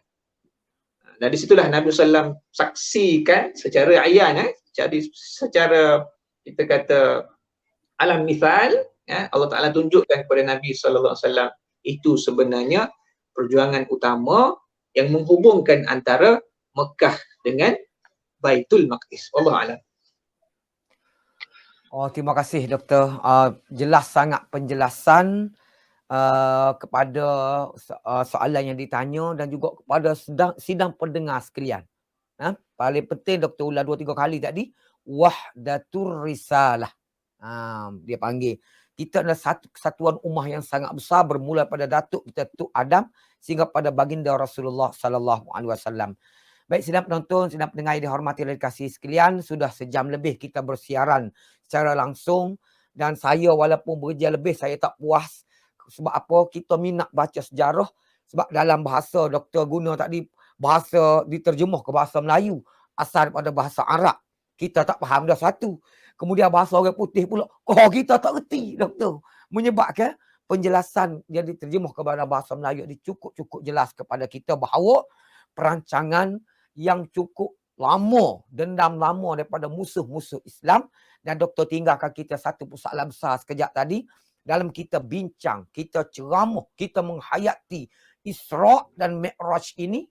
Dan di situlah Nabi SAW saksikan secara ayan, jadi secara kita kata alam misal, Allah Ta'ala tunjukkan kepada Nabi SAW itu sebenarnya perjuangan utama yang menghubungkan antara Mekah dengan Baitul Maqdis. Wallahu a'lam.
Terima kasih Doktor. Jelas sangat penjelasan kepada soalan yang ditanya dan juga kepada sidang pendengar sekalian. Paling penting Doktor ulang 2-3 kali tadi, wahdatur risalah. Dia panggil. Kita adalah satu kesatuan ummah yang sangat besar, bermula pada datuk kita Tuk Adam sehingga pada baginda Rasulullah sallallahu alaihi wasallam. Baik sidang penonton, sidang pendengar yang dihormati oleh kasih sekalian, sudah sejam lebih kita bersiaran secara langsung dan saya walaupun berjam lebih saya tak puas. Sebab apa? Kita minat baca sejarah. Sebab dalam bahasa Doktor guna tadi, bahasa diterjemah ke bahasa Melayu, asal daripada bahasa Arab. Kita tak faham dah satu. Kemudian bahasa orang putih pula, kita tak reti Doktor. Menyebabkan penjelasan yang diterjemah kepada bahasa Melayu ini cukup jelas kepada kita bahawa perancangan yang cukup lama, dendam lama daripada musuh-musuh Islam, dan Doktor tinggalkan kita satu persoalan besar sekejap tadi. Dalam kita bincang, kita ceramah, kita menghayati Isra' dan Mi'raj ini,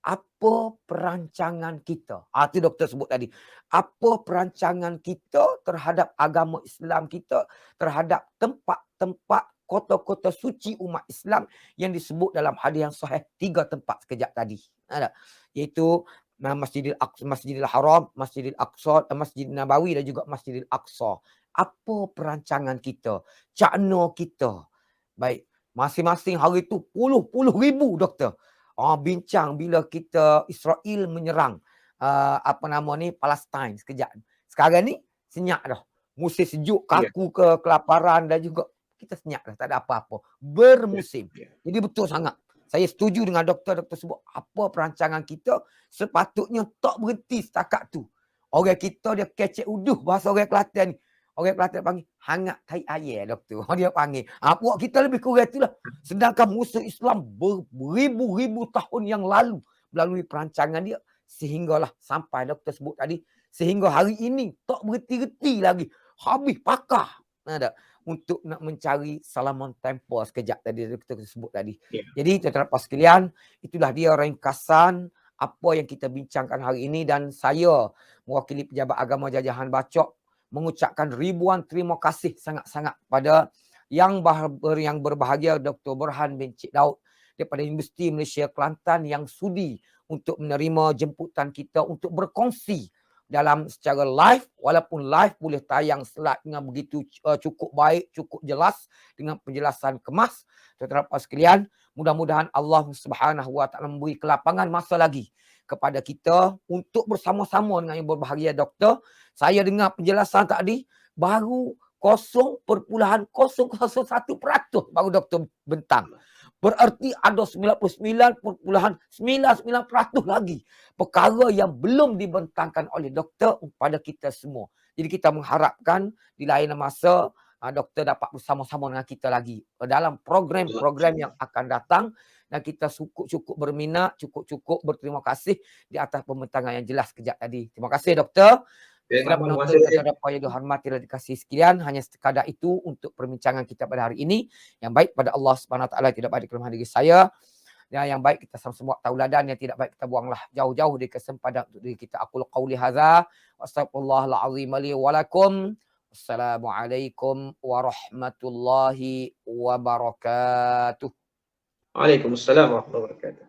apa perancangan kita? Itu Doktor sebut tadi. Apa perancangan kita terhadap agama Islam kita, terhadap tempat-tempat kota-kota suci umat Islam yang disebut dalam hadis yang sahih 3 tempat sekejap tadi. Iaitu Masjidil Haram, Masjidil Aqsa, Masjid Nabawi dan juga Masjidil Aqsa. Apa perancangan kita? Cakna kita? Baik, masing-masing hari itu puluh ribu Doktor. Bincang bila kita Israel menyerang Palestin sekejap. Sekarang ni senyap dah. Musim sejuk, kaku ke kelaparan dan juga kita senyap dah, tak ada apa-apa. Bermusim. Jadi betul sangat. Saya setuju dengan doktor sebut apa perancangan kita sepatutnya tak berhenti setakat tu. Orang kita dia kecek uduh bahasa orang Kelantan ni. Orang Kelantan panggil hangat tai air Doktor. Dia panggil. Puak kita lebih kurang itulah. Sedangkan musuh Islam beribu-ribu tahun yang lalu melalui perancangan dia sehinggalah sampai Doktor sebut tadi, sehingga hari ini tak berhenti-henti lagi. Habis pakar. Untuk nak mencari Solomon Temple sekejap tadi Doktor sebut tadi. Jadi tuan-tuan sekalian, itulah dia ringkasan apa yang kita bincangkan hari ini, dan saya mewakili Pejabat Agama Jajahan Bacok mengucapkan ribuan terima kasih sangat-sangat pada yang berbahagia Dr. Borhan bin Cik Daud daripada Universiti Malaysia Kelantan yang sudi untuk menerima jemputan kita untuk berkongsi dalam secara live, walaupun live boleh tayang slide dengan begitu cukup baik, cukup jelas dengan penjelasan kemas. Tuan-tuan sekalian, mudah-mudahan Allah Subhanahu Wa Taala memberi kelapangan masa lagi kepada kita untuk bersama-sama dengan yang berbahagia doktor. Saya dengar penjelasan tadi baru 0.001% baru doktor bentang. Berarti ada 99.99% lagi perkara yang belum dibentangkan oleh doktor kepada kita semua. Jadi kita mengharapkan di lain masa doktor dapat bersama-sama dengan kita lagi dalam program-program yang akan datang, dan kita cukup berminat, cukup berterima kasih di atas pembentangan yang jelas kejap tadi. Terima kasih doktor. Sekian penonton kata apa yang dihormati dan dikasihi sekalian, hanya sekadar itu untuk perbincangan kita pada hari ini. Yang baik pada Allah Subhanahu Wa Taala tidak baik di kelemahan diri saya. Dan yang baik kita sama-sama buat tauladan, yang tidak baik kita buanglah jauh-jauh dari kesempatan untuk diri kita. Aqulu qauli hadza wa astaghfirullahal azim li wa lakum. Assalamualaikum warahmatullahi wabarakatuh.
Waalaikumsalam warahmatullahi wabarakatuh.